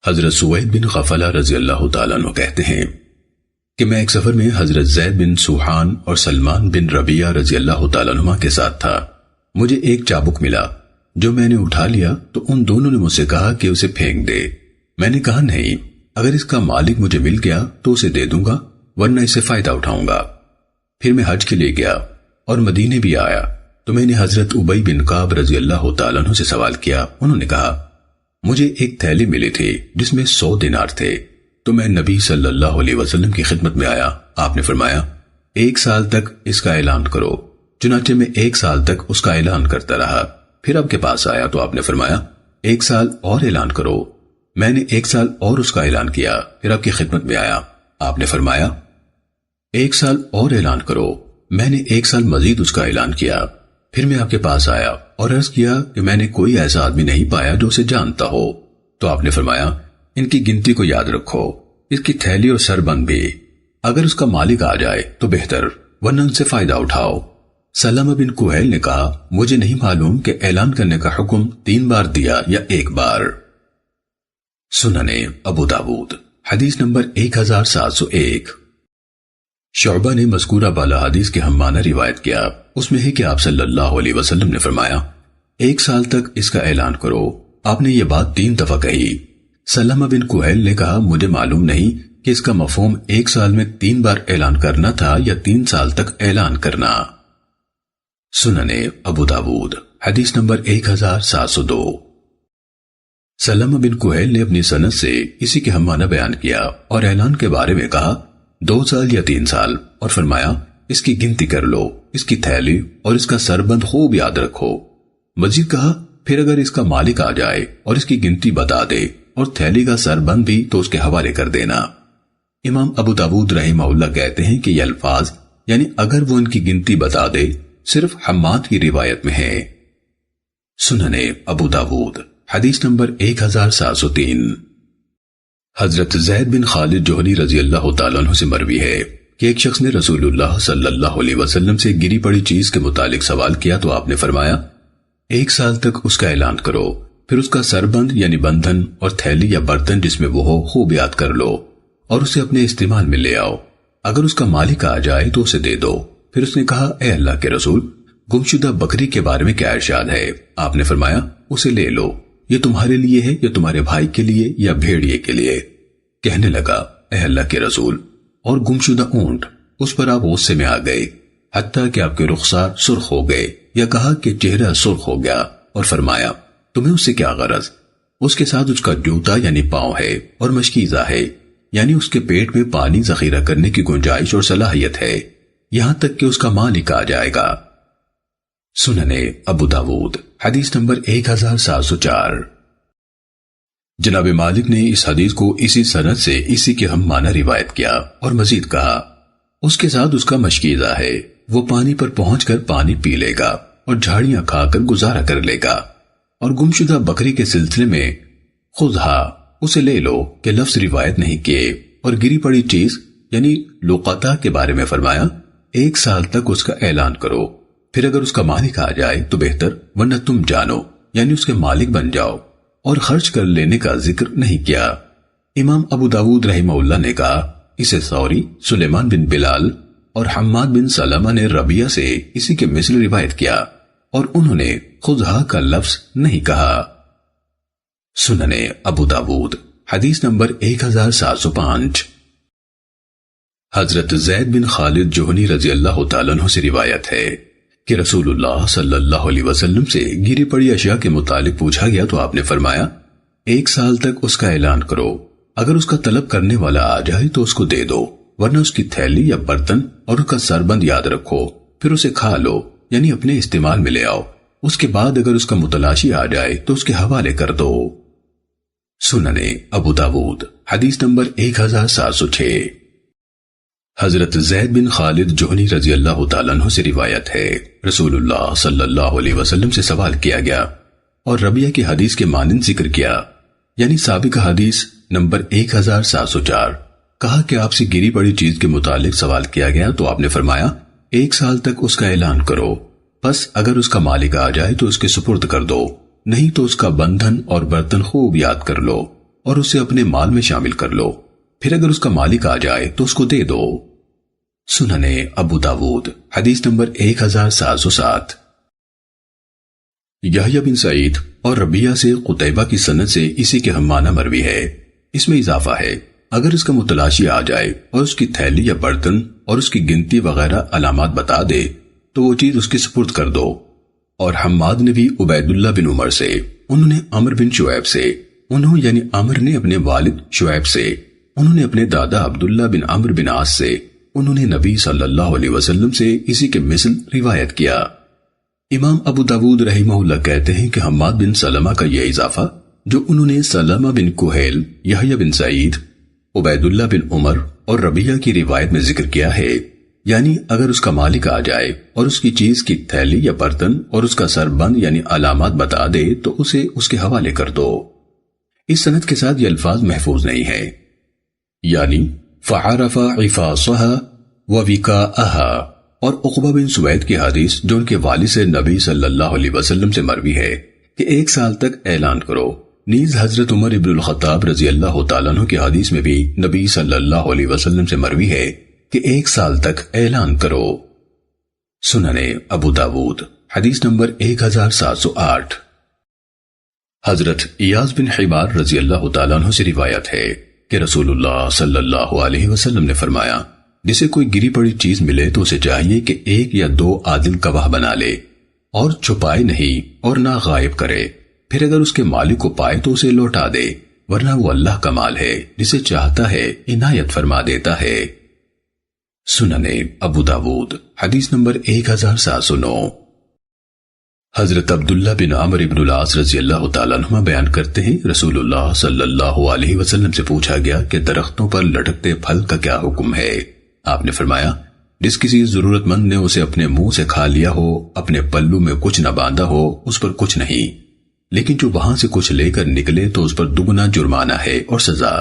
حضرت سوید بن غفلہ رضی اللہ تعالیٰ عنہ کہتے ہیں کہ میں ایک سفر میں حضرت زید بن سوحان اور سلمان بن ربیعہ رضی اللہ تعالیٰ عنہ کے ساتھ تھا۔ مجھے ایک چابک ملا جو میں نے اٹھا لیا تو ان دونوں نے مجھ سے کہا کہ اسے پھینک دے۔ میں نے کہا نہیں، اگر اس کا مالک مجھے مل گیا تو اسے دے دوں گا، ورنہ اسے فائدہ اٹھاؤں گا۔ پھر میں حج کے لیے گیا اور مدینے بھی آیا تو میں نے حضرت ابی بن کعب رضی اللہ تعالیٰ عنہ سے سوال کیا۔ انہوں نے کہا مجھے ایک تھیلی ملی تھی جس میں 100 دینار تھے، تو میں نبی صلی اللہ علیہ وسلم کی خدمت میں آیا۔ آپ نے فرمایا 1 سال تک اس کا اعلان کرو۔ چنانچہ میں 1 سال تک اس کا اعلان کرتا رہا۔ پھر آپ کے پاس آیا تو آپ نے فرمایا 1 سال اور اعلان کرو۔ میں نے 1 سال اور اس کا اعلان کیا، پھر آپ کی خدمت میں آیا۔ آپ نے فرمایا 1 سال اور اعلان کرو۔ میں نے 1 سال مزید اس کا اعلان کیا۔ پھر میں آپ کے پاس آیا اور عرض کیا کہ میں نے کوئی ایسا آدمی نہیں پایا جو اسے جانتا ہو۔ تو آپ نے فرمایا ان کی گنتی کو یاد رکھو، اس کی تھیلی اور سربند بھی، اگر اس کا مالک آ جائے تو بہتر، ورنہ ان سے فائدہ اٹھاؤ۔ سلمہ بن کہیل نے کہا مجھے نہیں معلوم کہ اعلان کرنے کا حکم 3 بار دیا یا 1 بار۔ سننے ابو داود حدیث نمبر 1701۔ شعبہ نے مذکورہ بالا حدیث کے ہم معنی روایت کیا۔ اس میں ہے کہ آپ صلی اللہ علیہ وسلم نے فرمایا 1 سال تک اس کا اعلان کرو۔ آپ نے یہ بات 3 دفعہ کہی۔ سلمہ بن کہیل نے کہا مجھے معلوم نہیں کہ اس کا مفہوم 1 سال میں 3 بار اعلان کرنا تھا یا 3 سال تک اعلان کرنا۔ سننے ابو داود حدیث نمبر 1702۔ سلمہ بن کہیل نے اپنی سند سے اسی کے ہم معنی بیان کیا اور اعلان کے بارے میں کہا 2 سال یا 3 سال، اور فرمایا اس کی گنتی کر لو، اس کی تھیلی اور اس کا سربند خوب یاد رکھو۔ مزید کہا پھر اگر اس کا مالک آ جائے اور اس کی گنتی بتا دے اور تھیلی کا سربند بھی تو اس کے حوالے کر دینا۔ امام ابو داود رحمہ اللہ کہتے ہیں کہ یہ الفاظ یعنی اگر وہ ان کی گنتی بتا دے صرف حماد کی روایت میں ہے۔ سننے ابو داود حدیث نمبر 1703۔ حضرت زید بن خالد جوہنی رضی اللہ تعالیٰ عنہ سے مروی ہے کہ ایک شخص نے رسول اللہ صلی اللہ علیہ وسلم سے گری پڑی چیز کے متعلق سوال کیا تو آپ نے فرمایا 1 سال تک اس کا اعلان کرو، پھر اس کا سربند یعنی بندھن اور تھیلی یا برتن جس میں وہ ہو خوب یاد کر لو اور اسے اپنے استعمال میں لے آؤ۔ اگر اس کا مالک آ جائے تو اسے دے دو۔ پھر اس نے کہا اے اللہ کے رسول، گمشدہ بکری کے بارے میں کیا ارشاد ہے؟ آپ نے فرمایا اسے لے لو، یہ تمہارے لیے ہے یا تمہارے بھائی کے لیے یا بھیڑیے کے لیے؟ کہنے لگا اے اللہ کے رسول، اور گمشدہ اونٹ؟ اس پر آپ غصے میں آ گئے حتیٰ کہ آپ کے رخسار سرخ ہو گئے، یا کہا کہ چہرہ سرخ ہو گیا، اور فرمایا تمہیں اس سے کیا غرض؟ اس کے ساتھ اس کا جوتا یعنی پاؤں ہے اور مشکیزہ ہے، یعنی اس کے پیٹ میں پانی ذخیرہ کرنے کی گنجائش اور صلاحیت ہے، یہاں تک کہ اس کا مالک آ جائے گا۔ سننے ابو داود حدیث نمبر 1704۔ جناب مالک نے اس حدیث کو اسی سند سے اسی کے ہم معنی روایت کیا اور مزید کہا اس کے ساتھ اس کا مشکیزہ ہے، وہ پانی پر پہنچ کر پانی پی لے گا اور جھاڑیاں کھا کر گزارا کر لے گا۔ اور گمشدہ بکری کے سلسلے میں خذھا اسے لے لو کہ لفظ روایت نہیں کیے، اور گری پڑی چیز یعنی لقطہ کے بارے میں فرمایا 1 سال تک اس کا اعلان کرو، پھر اگر اس کا مالک آ جائے تو بہتر، ورنہ تم جانو یعنی اس کے مالک بن جاؤ، اور خرچ کر لینے کا ذکر نہیں کیا۔ امام ابو داود رحمہ اللہ نے کہا اسے ثوری، سلیمان بن بلال اور حماد بن سلمہ نے ربیعہ سے اسی کے مثل روایت کیا، اور انہوں نے خذھا کا لفظ نہیں کہا۔ سننے ابو داود حدیث نمبر 1705۔ حضرت زید بن خالد جوہنی رضی اللہ تعالیٰ عنہ سے روایت ہے کہ رسول اللہ صلی اللہ علیہ وسلم سے گری پڑی اشیاء کے متعلق پوچھا گیا تو آپ نے فرمایا 1 سال تک اس کا اعلان کرو، اگر اس کا طلب کرنے والا آ جائے تو اس کو دے دو، ورنہ اس کی تھیلی یا برتن اور اس کا سربند یاد رکھو، پھر اسے کھا لو یعنی اپنے استعمال میں لے آؤ، اس کے بعد اگر اس کا متلاشی آ جائے تو اس کے حوالے کر دو۔ سننے ابو داود حدیث نمبر 1706۔ حضرت زید بن خالد جوہنی رضی اللہ تعالیٰ عنہ سے روایت ہے رسول اللہ صلی اللہ علیہ وسلم سے سوال کیا گیا اور ربیعہ کی حدیث کے مانند ذکر کیا، یعنی سابقہ حدیث نمبر 1704۔ کہا کہ آپ سے گری پڑی چیز کے متعلق سوال کیا گیا تو آپ نے فرمایا 1 سال تک اس کا اعلان کرو، پس اگر اس کا مالک آ جائے تو اس کے سپرد کر دو، نہیں تو اس کا بندھن اور برتن خوب یاد کر لو، اور اسے اپنے مال میں شامل کر لو، پھر اگر اس کا مالک آ جائے تو اس کو دے دو۔ سننے ابو داود حدیث نمبر 1707۔ یحییٰ بن سعید اور ربیعہ سے قتیبہ کی سند سے اسی کے ہم معنی مروی ہے۔ اس میں اضافہ ہے، اگر اس کا متلاشی آ جائے اور اس کی تھیلی یا برتن اور اس کی گنتی وغیرہ علامات بتا دے تو وہ چیز اس کے سپرد کر دو۔ اور حماد نے بھی عبید اللہ بن عمر سے، انہوں نے عمر بن شعیب سے، انہوں یعنی عمر نے اپنے والد شعیب سے، انہوں نے اپنے دادا عبداللہ بن عمرو بن عاص سے، انہوں نے نبی صلی اللہ علیہ وسلم سے اسی کے مثل روایت کیا۔ امام ابو داود رحمہ اللہ کہتے ہیں کہ حماد بن سلمہ کا یہ اضافہ جو انہوں نے سلمہ بن کہیل، یحییٰ بن سعید، عبید اللہ بن عمر اور ربیعہ کی روایت میں ذکر کیا ہے، یعنی اگر اس کا مالک آ جائے اور اس کی چیز کی تھیلی یا برتن اور اس کا سر بند یعنی علامات بتا دے تو اسے اس کے حوالے کر دو۔ اس سند کے ساتھ یہ الفاظ محفوظ نہیں ہے، یعنی فعرف عفاصها ووکاءها، اور عقبہ بن سوید کی حدیث جو ان کے والد سے نبی صلی اللہ علیہ وسلم سے مروی ہے کہ 1 سال تک اعلان کرو۔ نیز حضرت عمر ابن الخطاب رضی اللہ تعالیٰ عنہ کی حدیث میں بھی نبی صلی اللہ علیہ وسلم سے مروی ہے کہ 1 سال تک اعلان کرو۔ سننے ابو داود حدیث نمبر 1708۔ حضرت ایاز بن حبار رضی اللہ تعالیٰ عنہ سے روایت ہے کہ رسول اللہ صلی اللہ علیہ وسلم نے فرمایا، جسے کوئی گری پڑی چیز ملے تو اسے چاہیے کہ 1 یا 2 عادل گواہ بنا لے اور چھپائے نہیں اور نہ غائب کرے، پھر اگر اس کے مالک کو پائے تو اسے لوٹا دے، ورنہ وہ اللہ کا مال ہے، جسے چاہتا ہے عنایت فرما دیتا ہے۔ سننے ابو داود حدیث نمبر 1709۔ حضرت عبداللہ بن عمرو بن العاص رضی اللہ تعالیٰ عنہ بیان کرتے ہیں، رسول اللہ صلی اللہ علیہ وسلم سے پوچھا گیا کہ درختوں پر لٹکتے پھل کا کیا حکم ہے؟ آپ نے فرمایا، جس کسی ضرورت مند نے اسے اپنے منہ سے کھا لیا ہو، اپنے پلو میں کچھ نہ باندھا ہو، اس پر کچھ نہیں، لیکن جو وہاں سے کچھ لے کر نکلے تو اس پر دگنا جرمانہ ہے اور سزا،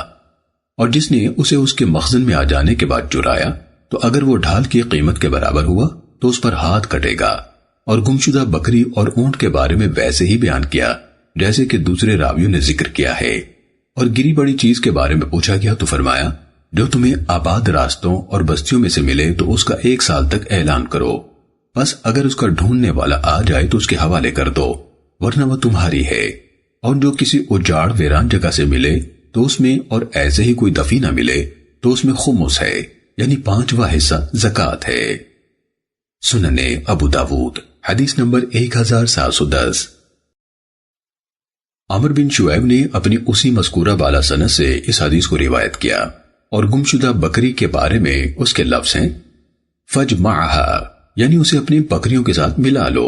اور جس نے اسے اس کے مخزن میں آ جانے کے بعد چرایا تو اگر وہ ڈھال کی قیمت کے برابر ہوا تو اس پر ہاتھ کٹے گا۔ اور گمشدہ بکری اور اونٹ کے بارے میں ویسے ہی بیان کیا جیسے کہ دوسرے راویوں نے ذکر کیا ہے۔ اور گری بڑی چیز کے بارے میں پوچھا گیا تو فرمایا، جو تمہیں آباد راستوں اور بستیوں میں سے ملے تو اس کا 1 سال تک اعلان کرو، بس اگر اس کا ڈھونڈنے والا آ جائے تو اس کے حوالے کر دو، ورنہ وہ تمہاری ہے۔ اور جو کسی اجاڑ ویران جگہ سے ملے تو اس میں، اور ایسے ہی کوئی دفی نہ ملے تو اس میں خمس ہے، یعنی 5واں حصہ زکوٰۃ ہے۔ سننے ابو داود حدیث نمبر 1710۔ عمر بن شعیب نے اپنی اسی مذکورہ بالا سند سے اس حدیث کو روایت کیا، اور گمشدہ بکری کے بارے میں اس کے لفظ ہیں فجمعها، یعنی اسے اپنی بکریوں کے ساتھ ملا لو۔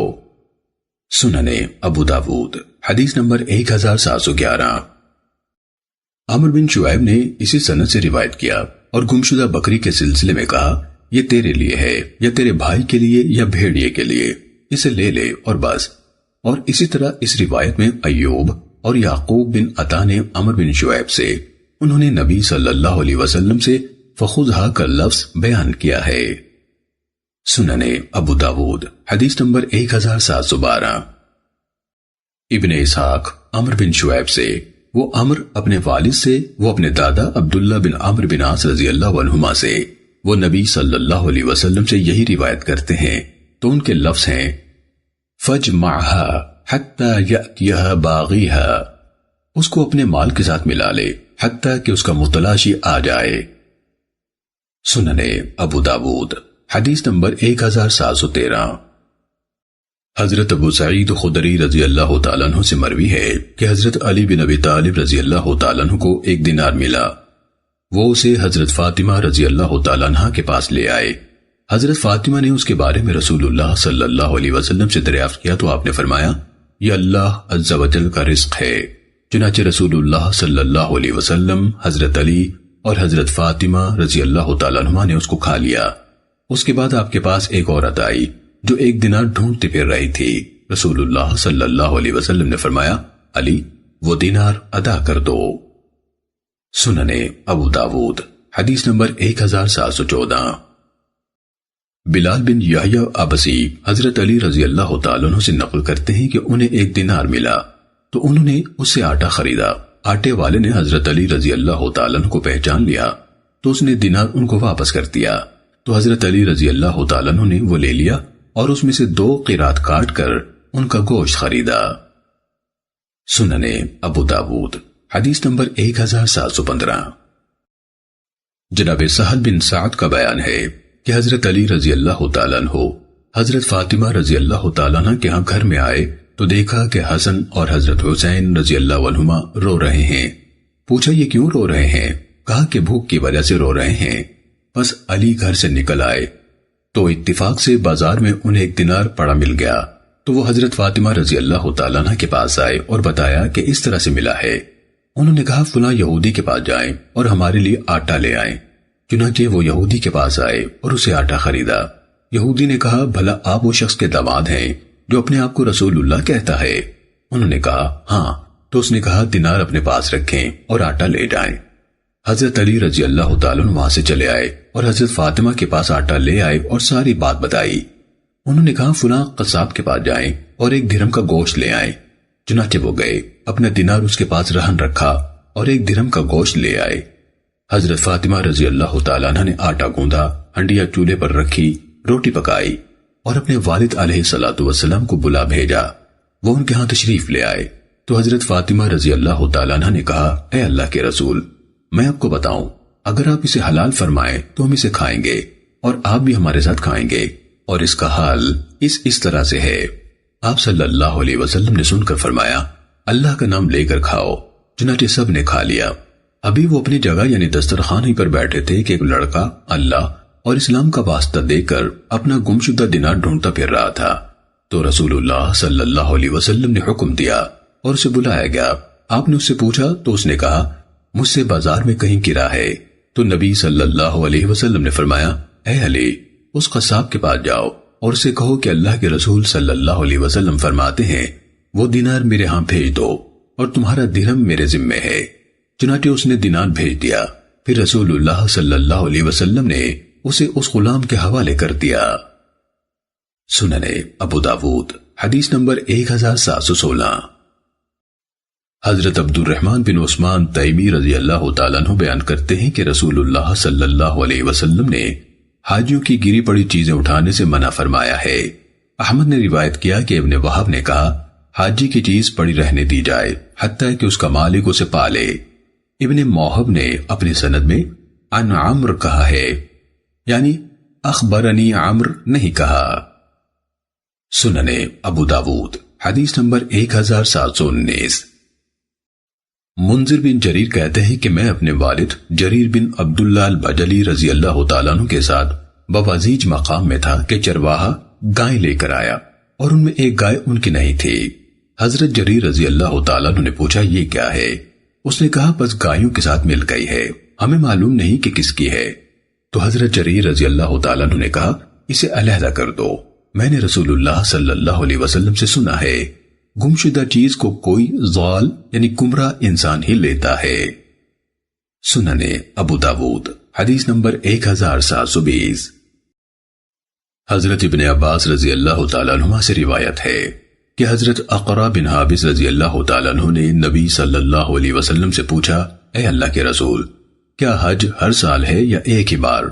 سننے ابو داود حدیث نمبر 1711۔ عمر بن شعیب نے اسی سند سے روایت کیا اور گمشدہ بکری کے سلسلے میں کہا، یہ تیرے لیے ہے یا تیرے بھائی کے لیے یا بھیڑیے کے لیے، اسے لے لے اور بس۔ اور اسی طرح اس روایت میں ایوب اور یعقوب بن عطا نے عمر بن شعیب سے، انہوں نے نبی صلی اللہ علیہ وسلم سے فخذھا کا لفظ بیان کیا ہے۔ سننے ابو داود حدیث نمبر 1712۔ ابن اسحاق عمر بن شعیب سے، وہ عمر اپنے والد سے، وہ اپنے دادا عبداللہ بن عمرو بن عاص رضی اللہ عنہما سے، وہ نبی صلی اللہ علیہ وسلم سے یہی روایت کرتے ہیں تو ان کے لفظ ہیں فَجْمَعْهَا حَتَّى يَأْتِيَهَا بَاغِيهَا، اس کو اپنے مال کے ساتھ ملا لے حتیٰ کہ اس کا متلاشی آ جائے۔ سننے ابو داود حدیث نمبر 1713۔ حضرت ابو سعید خدری رضی اللہ تعالیٰ عنہ سے مروی ہے کہ حضرت علی بن ابی طالب رضی اللہ تعالیٰ عنہ کو 1 دینار ملا، وہ اسے حضرت فاطمہ رضی اللہ تعالیٰ عنہ کے پاس لے آئے۔ حضرت فاطمہ نے اس کے بارے میں رسول اللہ صلی اللہ علیہ وسلم سے دریافت کیا تو آپ نے فرمایا، یہ اللہ عز و جل کا رزق ہے۔ چنانچہ رسول اللہ صلی اللہ علیہ وسلم، حضرت علی اور حضرت فاطمہ رضی اللہ تعالیٰ عنہ نے اس کو کھا لیا۔ اس کے بعد آپ کے پاس ایک عورت آئی جو 1 دینار ڈھونڈتی پھر رہی تھی۔ رسول اللہ صلی اللہ علیہ وسلم نے فرمایا، علی وہ دینار ادا کر دو۔ سننے ابو داود حدیث نمبر 1714۔ بلال بن یحییٰ عبسی حضرت علی رضی اللہ تعالیٰ عنہ سے نقل کرتے ہیں کہ انہیں 1 دینار ملا تو انہوں نے اس سے آٹا خریدا، آٹے والے نے حضرت علی رضی اللہ تعالیٰ عنہ کو پہچان لیا تو اس نے دینار ان کو واپس کر دیا، تو حضرت علی رضی اللہ تعالیٰ عنہ نے وہ لے لیا اور اس میں سے 2 قیراط کاٹ کر ان کا گوشت خریدا۔ سننے ابو داود حدیث نمبر 1715۔ جناب سہل بن سعد کا بیان ہے کہ حضرت علی رضی اللہ تعالیٰ عنہ حضرت فاطمہ رضی اللہ تعالیٰ عنہ کے ہاں گھر میں آئے تو دیکھا کہ حسن اور حضرت حسین رضی اللہ عنہما رو رہے ہیں۔ پوچھا یہ کیوں رو رہے ہیں؟ کہا کہ بھوک کی وجہ سے رو رہے ہیں۔ بس علی گھر سے نکل آئے تو اتفاق سے بازار میں انہیں 1 دینار پڑا مل گیا، تو وہ حضرت فاطمہ رضی اللہ تعالیٰ عنہ کے پاس آئے اور بتایا کہ اس طرح سے ملا ہے۔ انہوں نے کہا فلاں یہودی کے پاس جائیں اور ہمارے لیے آٹا لے آئیں۔ چنانچہ وہ یہودی کے پاس آئے اور اسے آٹا خریدا۔ یہودی نے کہا بھلا آپ وہ شخص کے داماد ہیں جو اپنے آپ کو رسول اللہ کہتا ہے؟ انہوں نے کہا ہاں، تو اس نے کہا دینار اپنے پاس رکھیں اور آٹا لے جائیں۔ حضرت علی رضی اللہ تعالیٰ عنہ وہاں سے چلے آئے اور حضرت فاطمہ کے پاس آٹا لے آئے اور ساری بات بتائی۔ انہوں نے کہا فلاں قصاب کے پاس جائیں اور 1 درہم کا گوشت لے آئیں۔ چنانچہ وہ گئے، اپنا دینار اس کے پاس رہن رکھا اور 1 درہم کا گوشت لے آئے۔ حضرت فاطمہ رضی اللہ تعالیٰ عنہ نے آٹا گوندھا، ہنڈیا چولہے پر رکھی، روٹی پکائی اور اپنے والد علیہ الصلوۃ والسلام کو بلا بھیجا۔ وہ ان کے ہاں تشریف لے آئے تو حضرت فاطمہ رضی اللہ تعالیٰ عنہ نے کہا اے اللہ کے رسول، میں آپ کو بتاؤں، اگر آپ اسے حلال فرمائیں تو ہم اسے کھائیں گے اور آپ بھی ہمارے ساتھ کھائیں گے، اور اس کا حال اس طرح سے ہے۔ آپ صلی اللہ علیہ وسلم نے سن کر فرمایا اللہ کا نام لے کر کھاؤ۔ چنانچہ سب نے کھا لیا۔ ابھی وہ اپنی جگہ یعنی دسترخوان ہی پر بیٹھے تھے کہ ایک لڑکا اللہ اور اسلام کا واسطہ دے کر اپنا گمشدہ دینار ڈھونڈتا پھر رہا تھا، تو رسول اللہ صلی اللہ علیہ وسلم نے حکم دیا اور اسے بلایا گیا۔ آپ نے اس سے پوچھا تو اس نے کہا مجھ سے بازار میں کہیں گرا ہے، تو نبی صلی اللہ علیہ وسلم نے فرمایا اے علی، اس قصاب کے پاس جاؤ اور اسے کہو کہ اللہ کے رسول صلی اللہ علیہ وسلم فرماتے ہیں وہ دینار میرے ہاں بھیج دو اور تمہارا درہم میرے ذمے ہے۔ چنانچہ اس نے دینار بھیج دیا۔ پھر رسول اللہ صلی اللہ علیہ وسلم نے اسے اس غلام کے حوالے کر دیا۔ سننے ابو داود حدیث نمبر 1716۔ حضرت عبد الرحمن بن عثمان تیمی رضی اللہ تعالیٰ عنہ بیان کرتے ہیں کہ رسول اللہ صلی اللہ علیہ وسلم نے حاجیوں کی گری پڑی چیزیں اٹھانے سے منع فرمایا ہے۔ احمد نے روایت کیا کہ ابن وہب نے کہا حاجی کی چیز پڑی رہنے دی جائے حتیٰ کہ اس کا مالک اسے پالے۔ ابن موہب نے اپنی سند میں عن عمر کہا ہے، یعنی اخبرنی عمر نہیں کہا۔ سننے ابو داود حدیث نمبر 1719۔ منذر بن جریر کہتے ہیں کہ میں اپنے والد جریر بن عبداللہ البجلی رضی اللہ تعالیٰ عنہ کے ساتھ بوازیج مقام میں تھا کہ چرواہا گائے لے کر آیا اور ان میں ایک گائے ان کی نہیں تھی۔ حضرت جریر رضی اللہ تعالیٰ عنہ نے پوچھا یہ کیا ہے؟ اس نے کہا بس گایوں کے ساتھ مل گئی ہے، ہمیں معلوم نہیں کہ کس کی ہے۔ تو حضرت جریر رضی اللہ تعالیٰ عنہ نے کہا اسے علیحدہ کر دو، میں نے رسول اللہ صلی اللہ علیہ وسلم سے سنا ہے گمشدہ چیز کو کوئی ضال یعنی گمراہ انسان ہی لیتا ہے۔ سننے ابو داود حدیث نمبر 1720۔ حضرت ابن عباس رضی اللہ تعالیٰ عنہ سے روایت ہے کہ حضرت اقرا بن حابس رضی اللہ تعالیٰ عنہ نے نبی صلی اللہ علیہ وسلم سے پوچھا اے اللہ کے رسول، کیا حج ہر سال ہے یا ایک ہی بار؟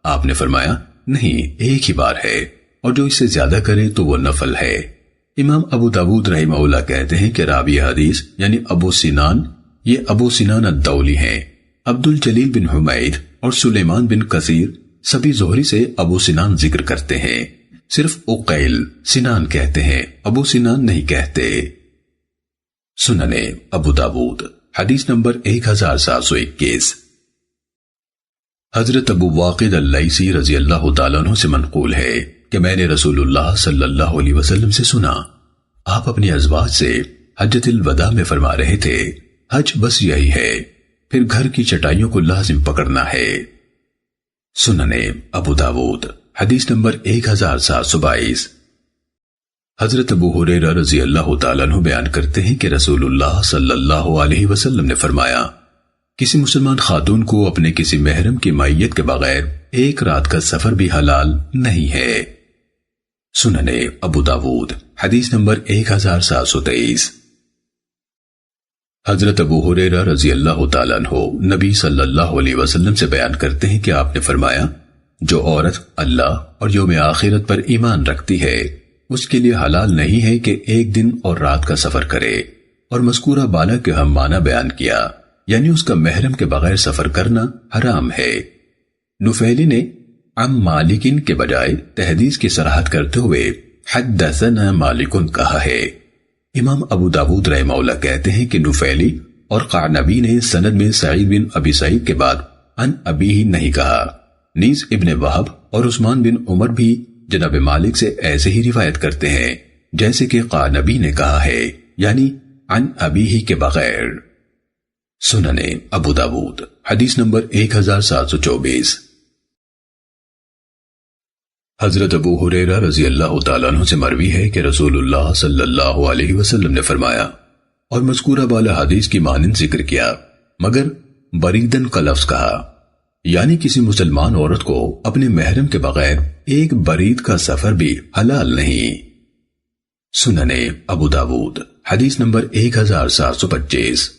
آپ نے فرمایا نہیں، ایک ہی بار ہے، اور جو اس سے زیادہ کرے تو وہ نفل ہے۔ امام ابو داود رحمہ اللہ کہتے ہیں کہ راوی حدیث یعنی ابو سنان، یہ ابو سنان الدولی ہیں۔ عبد الجلیل بن حمید اور سلیمان بن کثیر سبھی زہری سے ابو سنان ذکر کرتے ہیں، صرف اقیل سنان کہتے ہیں، ابو سنان نہیں کہتے۔ سننے ابو داود حدیث نمبر 1721۔ حضرت ابو واقد اللیثی رضی اللہ تعالیٰ عنہ سے منقول ہے کہ میں نے رسول اللہ صلی اللہ علیہ وسلم سے سنا، آپ اپنی ازواج سے حجۃ الوداع میں فرما رہے تھے حج بس یہی ہے، پھر گھر کی چٹائیوں کو لازم پکڑنا ہے۔ سننے ابو داود حدیث نمبر 1722۔ حضرت ابو ہریرہ رضی اللہ تعالیٰ عنہ بیان کرتے ہیں کہ رسول اللہ صلی اللہ علیہ وسلم نے فرمایا کسی مسلمان خاتون کو اپنے کسی محرم کی معیت کے بغیر ایک رات کا سفر بھی حلال نہیں ہے۔ سننے ابو داود حدیث نمبر 1723۔ حضرت ابو ہریرہ رضی اللہ تعالیٰ عنہ نبی صلی اللہ علیہ وسلم سے بیان کرتے ہیں کہ آپ نے فرمایا، جو عورت اللہ اور یوم آخرت پر ایمان رکھتی ہے اس کے لیے حلال نہیں ہے کہ ایک دن اور رات کا سفر کرے، اور مذکورہ بالا کے ہم معنی بیان کیا، یعنی اس کا محرم کے بغیر سفر کرنا حرام ہے۔ نفیلی نے عن مالکن کے بجائے تحدیث کی صراحت کرتے ہوئے حدثنا مالکن کہا ہے۔ امام ابو داود رحمہ اللہ کہتے ہیں کہ نفیلی اور قعنبی نے سند میں سعید بن ابی سعید کے بعد عن ابی نہیں کہا، نیز ابن وہب اور عثمان بن عمر بھی جناب مالک سے ایسے ہی روایت کرتے ہیں جیسے کہ قعنبی نے کہا ہے، یعنی عن ابی ہی کے بغیر۔ سنن ابو داود حدیث نمبر 1724۔ حضرت ابو ہریرہ رضی اللہ تعالیٰ عنہ سے مروی ہے کہ رسول اللہ صلی اللہ علیہ وسلم نے فرمایا، اور مذکورہ بالا حدیث کی مانند ذکر کیا مگر بریدن کا لفظ کہا، یعنی کسی مسلمان عورت کو اپنے محرم کے بغیر ایک برید کا سفر بھی حلال نہیں۔ سنن ابو داود حدیث نمبر 1725۔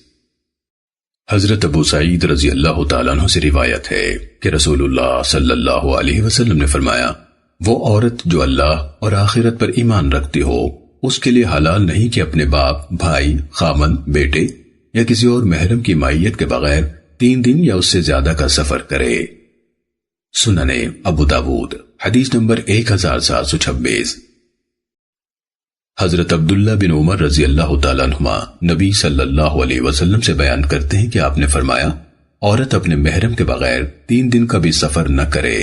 حضرت ابو سعید رضی اللہ تعالیٰ عنہ سے روایت ہے کہ رسول اللہ صلی اللہ علیہ وسلم نے فرمایا، وہ عورت جو اللہ اور آخرت پر ایمان رکھتی ہو اس کے لیے حلال نہیں کہ اپنے باپ، بھائی، خامن، بیٹے یا کسی اور محرم کی معیت کے بغیر 3 دن یا اس سے زیادہ کا سفر کرے۔ سنن ابو داود حدیث نمبر 1726۔ حضرت عبداللہ بن عمر رضی اللہ تعالیٰ عنہما نبی صلی اللہ علیہ وسلم سے بیان کرتے ہیں کہ آپ نے فرمایا، عورت اپنے محرم کے بغیر 3 دن کا بھی سفر نہ کرے۔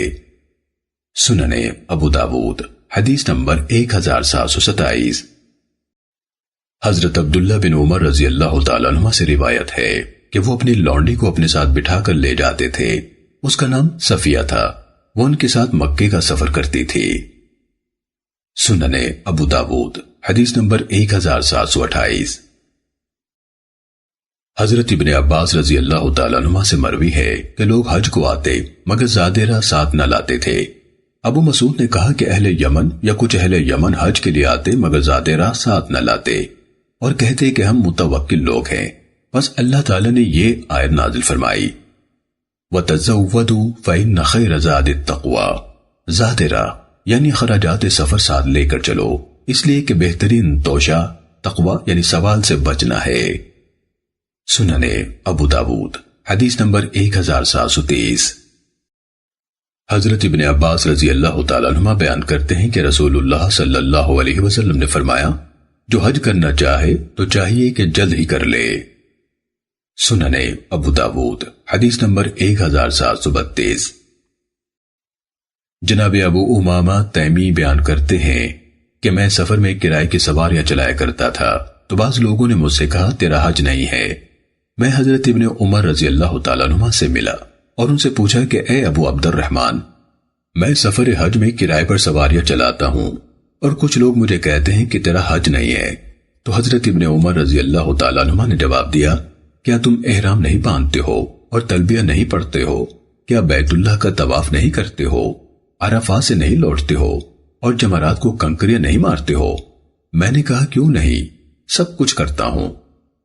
سنن ابو داود حدیث نمبر 1727۔ حضرت عبداللہ بن عمر رضی اللہ تعالیٰ عنہما سے روایت ہے کہ وہ اپنی لونڈی کو اپنے ساتھ بٹھا کر لے جاتے تھے، اس کا نام صفیہ تھا، وہ ان کے ساتھ مکے کا سفر کرتی تھی۔ سنن ابو داود حدیث نمبر 1728۔ حضرت ابن عباس رضی اللہ تعالیٰ عنہما سے مروی ہے کہ لوگ حج کو آتے مگر زادیرہ ساتھ نہ لاتے تھے۔ ابو مسعود نے کہا کہ اہل یمن یا کچھ اہل یمن حج کے لیے آتے مگر زادیرہ ساتھ نہ لاتے اور کہتے کہ ہم متوکل لوگ ہیں، بس اللہ تعالیٰ نے یہ آیت نازل فرمائی، وَتَزَوَّدُوا فَإِنَّ خَيْرَ زَادِ التَّقْوَى، زادیرہ یعنی خراجات سفر ساتھ لے کر چلو، اس لیے کہ بہترین توشہ تقوی یعنی سوال سے بچنا ہے۔ سنن ابو داود حدیث نمبر 1730۔ حضرت ابن عباس رضی اللہ تعالیٰ عنہما بیان کرتے ہیں کہ رسول اللہ صلی اللہ علیہ وسلم نے فرمایا، جو حج کرنا چاہے تو چاہیے کہ جلد ہی کر لے۔ سنن ابو داود حدیث نمبر 1732۔ جناب ابو امامہ تیمی بیان کرتے ہیں کہ میں سفر میں کرائے کی سواریاں چلایا کرتا تھا تو بعض لوگوں نے مجھ سے کہا تیرا حج نہیں ہے۔ میں حضرت ابن عمر رضی اللہ تعالیٰ عنہما سے ملا اور ان سے پوچھا کہ اے ابو عبد الرحمن، میں سفر حج میں کرائے پر سواریاں چلاتا ہوں اور کچھ لوگ مجھے کہتے ہیں کہ تیرا حج نہیں ہے۔ تو حضرت ابن عمر رضی اللہ تعالیٰ عنہما نے جواب دیا، کیا تم احرام نہیں باندھتے ہو اور تلبیہ نہیں پڑھتے ہو؟ کیا بیت اللہ کا طواف نہیں کرتے ہو؟ عرفات سے نہیں لوٹتے ہو اور جمرات کو کنکریاں نہیں مارتے ہو؟ میں نے کہا کیوں نہیں، سب کچھ کرتا ہوں۔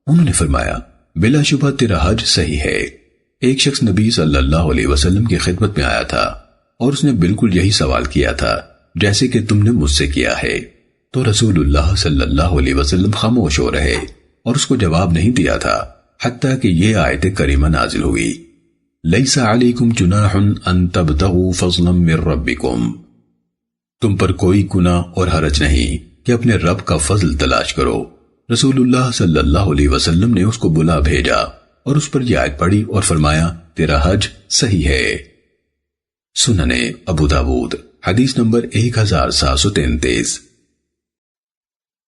انہوں نے فرمایا، بلا شبہ تیرا حج صحیح ہے۔ ایک شخص نبی صلی اللہ علیہ وسلم کی خدمت میں آیا تھا اور اس نے بالکل یہی سوال کیا تھا جیسے کہ تم نے مجھ سے کیا ہے، تو رسول اللہ صلی اللہ علیہ وسلم خاموش ہو رہے اور اس کو جواب نہیں دیا تھا حتیٰ کہ یہ آیت کریمہ نازل ہوئی، لیس علیکم جناح ان تبتغوا فضلا من ربکم، تم پر کوئی گناہ اور حرج نہیں کہ اپنے رب کا فضل تلاش کرو۔ رسول اللہ صلی اللہ علیہ وسلم نے اس کو بلا بھیجا اور اس پر یہ آیت پڑھی اور فرمایا تیرا حج صحیح ہے۔ سنن ابو داود حدیث نمبر 1733۔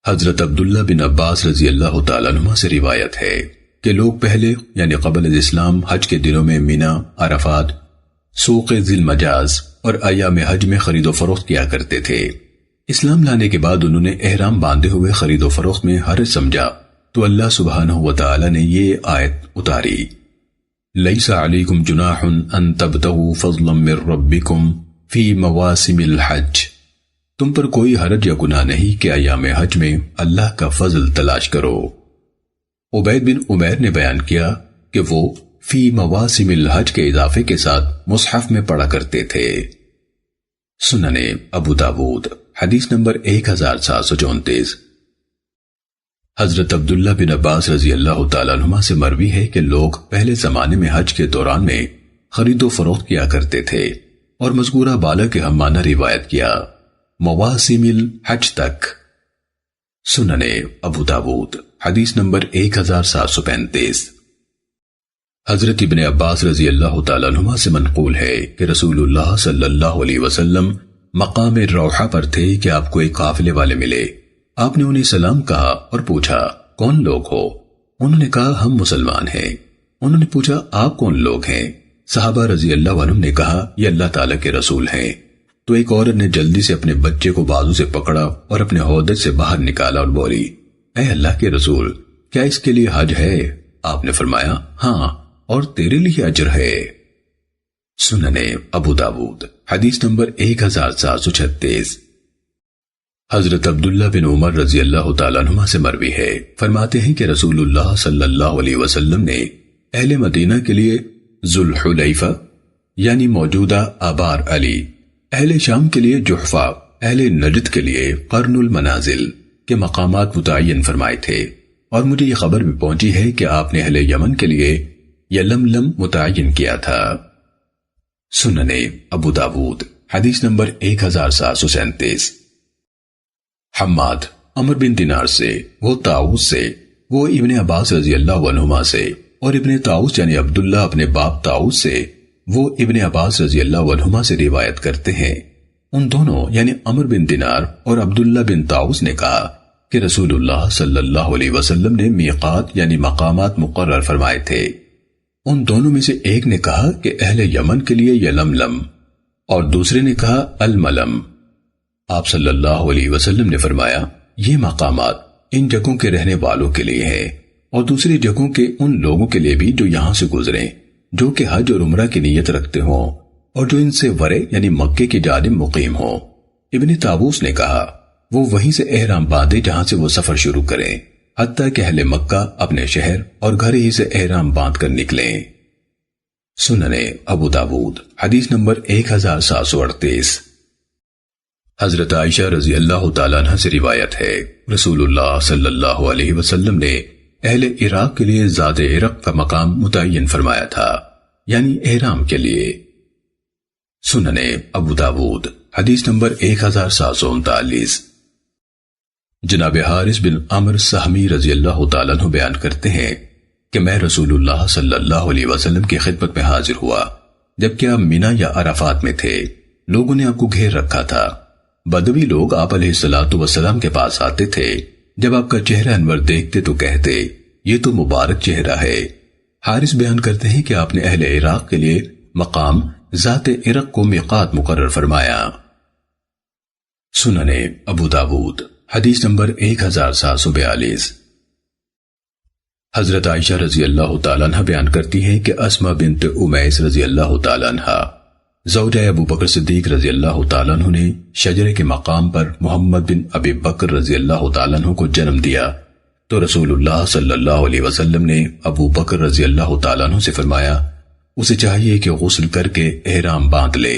حضرت عبداللہ بن عباس رضی اللہ تعالیٰ عنہ سے روایت ہے کہ لوگ پہلے یعنی قبل الاسلام حج کے دنوں میں مینا، عرفات، سوق ذی المجاز اور ایام حج میں خرید و فروخت کیا کرتے تھے۔ اسلام لانے کے بعد انہوں نے احرام باندھے ہوئے خرید و فروخت میں حرج سمجھا تو اللہ سبحانہ وتعالی نے یہ آیت اتاری، لیس علیکم جناح ان تبتغوا فضلا من ربکم فی مواسم الحج، تم پر کوئی حرج یا گناہ نہیں کہ ایام حج میں اللہ کا فضل تلاش کرو۔ عبید بن عمیر نے بیان کیا کہ وہ فی مواسم الحج کے اضافے کے ساتھ مصحف میں پڑھا کرتے تھے۔ سنن ابو داود حدیث نمبر 1734۔ حضرت عبداللہ بن عباس رضی اللہ تعالیٰ عنہما سے مروی ہے کہ لوگ پہلے زمانے میں حج کے دوران میں خرید و فروخت کیا کرتے تھے، اور مذکورہ بالا کے ہم معنی روایت کیا مواسم الحج تک۔ سنن ابو داود حدیث نمبر 1735۔ حضرت ابن عباس رضی اللہ تعالیٰ عنہما سے منقول ہے کہ رسول اللہ صلی اللہ علیہ وسلم مقام روحہ پر تھے کہ آپ کو ایک قافلے والے ملے۔ آپ نے انہیں سلام کہا اور پوچھا کون لوگ ہو؟ انہوں نے کہا ہم مسلمان ہیں۔ انہوں نے پوچھا آپ کون لوگ ہیں؟ صحابہ رضی اللہ عنہم نے کہا یہ اللہ تعالیٰ کے رسول ہیں۔ تو ایک عورت نے جلدی سے اپنے بچے کو بازو سے پکڑا اور اپنے ہودج سے باہر نکالا اور بولی اے اللہ کے رسول، کیا اس کے لیے حج ہے؟ آپ نے فرمایا ہاں، اور تیرے لیے اجر ہے۔ سنن ابو داود حدیث نمبر 1736۔ حضرت عبداللہ بن عمر رضی اللہ تعالیٰ عنہما سے مروی ہے، فرماتے ہیں کہ رسول اللہ صلی اللہ علیہ وسلم نے اہل مدینہ کے لیے ذوالحلیفہ یعنی موجودہ آبار علی، اہل شام کے لیے جحفہ، اہل نجد کے لیے قرن المنازل کے مقامات متعین فرمائے تھے، اور مجھے یہ خبر بھی پہنچی ہے کہ آپ نے اہل یمن کے لیے یلملم متعین کیا تھا۔ سنن ابو داود حدیث نمبر 1737۔ حماد عمر بن دینار سے، وہ طاؤس سے، وہ ابن عباس رضی اللہ عنہما سے، اور ابن طاؤس یعنی عبداللہ اپنے باپ طاؤس سے، وہ ابن عباس رضی اللہ عنہما سے روایت کرتے ہیں۔ ان دونوں یعنی عمر بن دینار اور عبداللہ بن طاؤس نے کہا کہ رسول اللہ صلی اللہ علیہ وسلم نے میقات یعنی مقامات مقرر فرمائے تھے۔ ان دونوں میں سے ایک نے کہا کہ اہل یمن کے لیے یلملم، اور دوسرے نے کہا الملم۔ آپ صلی اللہ علیہ وسلم نے فرمایا یہ مقامات ان جگہوں کے رہنے والوں کے لیے ہیں، اور دوسری جگہوں کے ان لوگوں کے لیے بھی جو یہاں سے گزریں، جو کہ حج اور عمرہ کی نیت رکھتے ہوں، اور جو ان سے ورے یعنی مکے کی جانب مقیم ہوں۔ ابن طاووس نے کہا وہ وہیں سے احرام باندھے جہاں سے وہ سفر شروع کریں، حتیٰ کہ اہل مکہ اپنے شہر اور گھر ہی سے احرام باندھ کر نکلیں۔ سنن ابو داود حدیث نمبر 1738۔ حضرت عائشہ رضی اللہ تعالیٰ عنہ سے روایت ہے رسول اللہ صلی اللہ علیہ وسلم نے اہل عراق کے لیے ذات عرق کا مقام متعین فرمایا تھا، یعنی احرام کے لیے۔ سنن ابو داود حدیث نمبر 1739۔ جناب حارث بن عمرو سہمی رضی اللہ تعالیٰ عنہ بیان کرتے ہیں کہ میں رسول اللہ صلی اللہ علیہ وسلم کی خدمت میں حاضر ہوا جبکہ آپ منی یا عرفات میں تھے۔ لوگوں نے آپ کو گھیر رکھا تھا۔ بدوی لوگ آپ علیہ الصلوۃ والسلام کے پاس آتے تھے، جب آپ کا چہرہ انور دیکھتے تو کہتے یہ تو مبارک چہرہ ہے۔ حارث بیان کرتے ہیں کہ آپ نے اہل عراق کے لیے مقام ذات عرق کو میقات مقرر فرمایا۔ سنن ابو داود حدیث نمبر 1742۔ حضرت عائشہ رضی اللہ تعالیٰ عنہ بیان کرتی ہیں کہ اسماء بنت امیس رضی اللہ تعالیٰ عنہ زوجہ ابو بکر صدیق رضی اللہ تعالیٰ عنہ نے شجرے کے مقام پر محمد بن ابی بکر رضی اللہ تعالیٰ عنہ کو جنم دیا، تو رسول اللہ صلی اللہ علیہ وسلم نے ابو بکر رضی اللہ تعالیٰ عنہ سے فرمایا اسے چاہیے کہ غسل کر کے احرام باندھ لے۔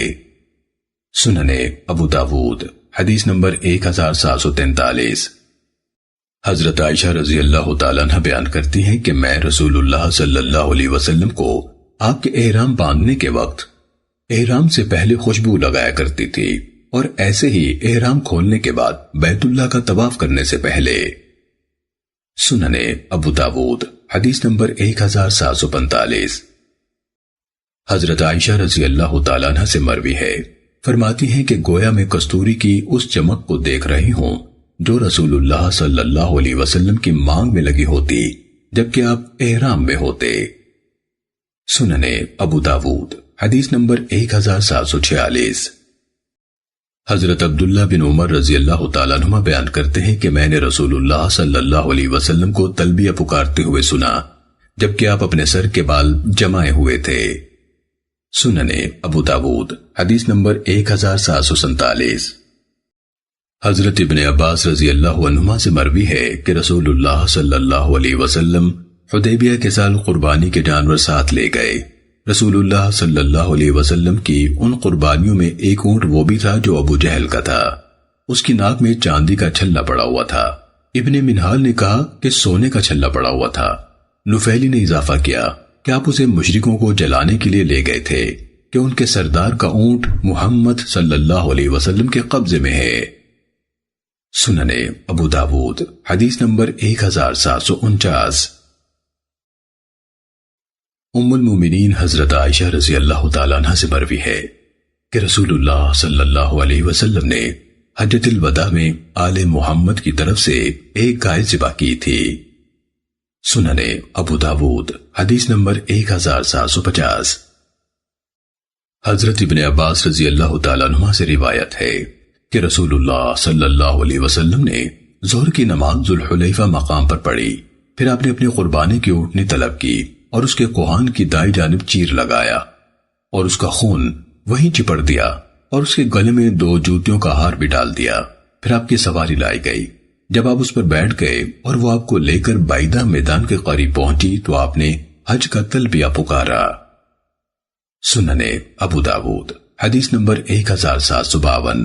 سنن ابو داود حدیث نمبر 1743۔ حضرت عائشہ رضی اللہ تعالیٰ عنہ بیان کرتی ہیں کہ میں رسول اللہ صلی اللہ علیہ وسلم کو آپ کے احرام باندھنے کے وقت احرام سے پہلے خوشبو لگایا کرتی تھی، اور ایسے ہی احرام کھولنے کے بعد بیت اللہ کا طواف کرنے سے پہلے۔ سنن ابو داود حدیث نمبر 1745۔ حضرت عائشہ رضی اللہ تعالیٰ عنہ سے مروی ہے، فرماتی ہیں کہ گویا میں کستوری کی اس چمک کو دیکھ رہی ہوں جو رسول اللہ صلی اللہ علیہ وسلم کی مانگ میں لگی ہوتی جبکہ آپ احرام میں ہوتے۔ سنن ابو داود حدیث نمبر 1746۔ حضرت عبداللہ بن عمر رضی اللہ تعالیٰ عنہ بیان کرتے ہیں کہ میں نے رسول اللہ صلی اللہ علیہ وسلم کو تلبیہ پکارتے ہوئے سنا جبکہ آپ اپنے سر کے بال جمائے ہوئے تھے۔ سنن ابو داود حدیث نمبر 1747۔ حضرت ابن عباس رضی اللہ عنہما سے مروی ہے کہ رسول اللہ صلی اللہ علیہ وسلم حدیبیہ کے سال قربانی کے جانور ساتھ لے گئے۔ رسول اللہ صلی اللہ علیہ وسلم کی ان قربانیوں میں ایک اونٹ وہ بھی تھا جو ابو جہل کا تھا۔ اس کی ناک میں چاندی کا چھلا پڑا ہوا تھا۔ ابن منہال نے کہا کہ سونے کا چھلا پڑا ہوا تھا۔ نفیلی نے اضافہ کیا کہ آپ اسے مشرکوں کو جلانے کے لیے لے گئے تھے کہ ان کے سردار کا اونٹ محمد صلی اللہ علیہ وسلم کے قبضے میں ہے۔ سننے ابو داود حدیث نمبر 1749۔ ام المومنین حضرت عائشہ رضی اللہ تعالیٰ عنہ سے مروی ہے کہ رسول اللہ صلی اللہ علیہ وسلم نے حجۃ الوداع میں آل محمد کی طرف سے ایک گائے ذبح کی تھی۔ سننے ابو داود حدیث نمبر 1750۔ حضرت ابن عباس رضی اللہ تعالیٰ عنہ سے روایت ہے کہ رسول اللہ صلی اللہ علیہ وسلم نے ظہر کی نماز ذوالحلیفہ مقام پر پڑھی، پھر آپ نے اپنی قربانی کی اونٹنی طلب کی اور اس کے کوہان کی دائیں جانب چیر لگایا اور اس کا خون وہیں چپڑ دیا اور اس کے گلے میں 2 جوتیوں کا ہار بھی ڈال دیا۔ پھر آپ کی سواری لائی گئی۔ جب آپ اس پر بیٹھ گئے اور وہ آپ کو لے کر بعیدہ میدان کے قریب پہنچی تو آپ نے حج کا تلبیہ پکارا۔ سننے ابو داود حدیث نمبر 1752۔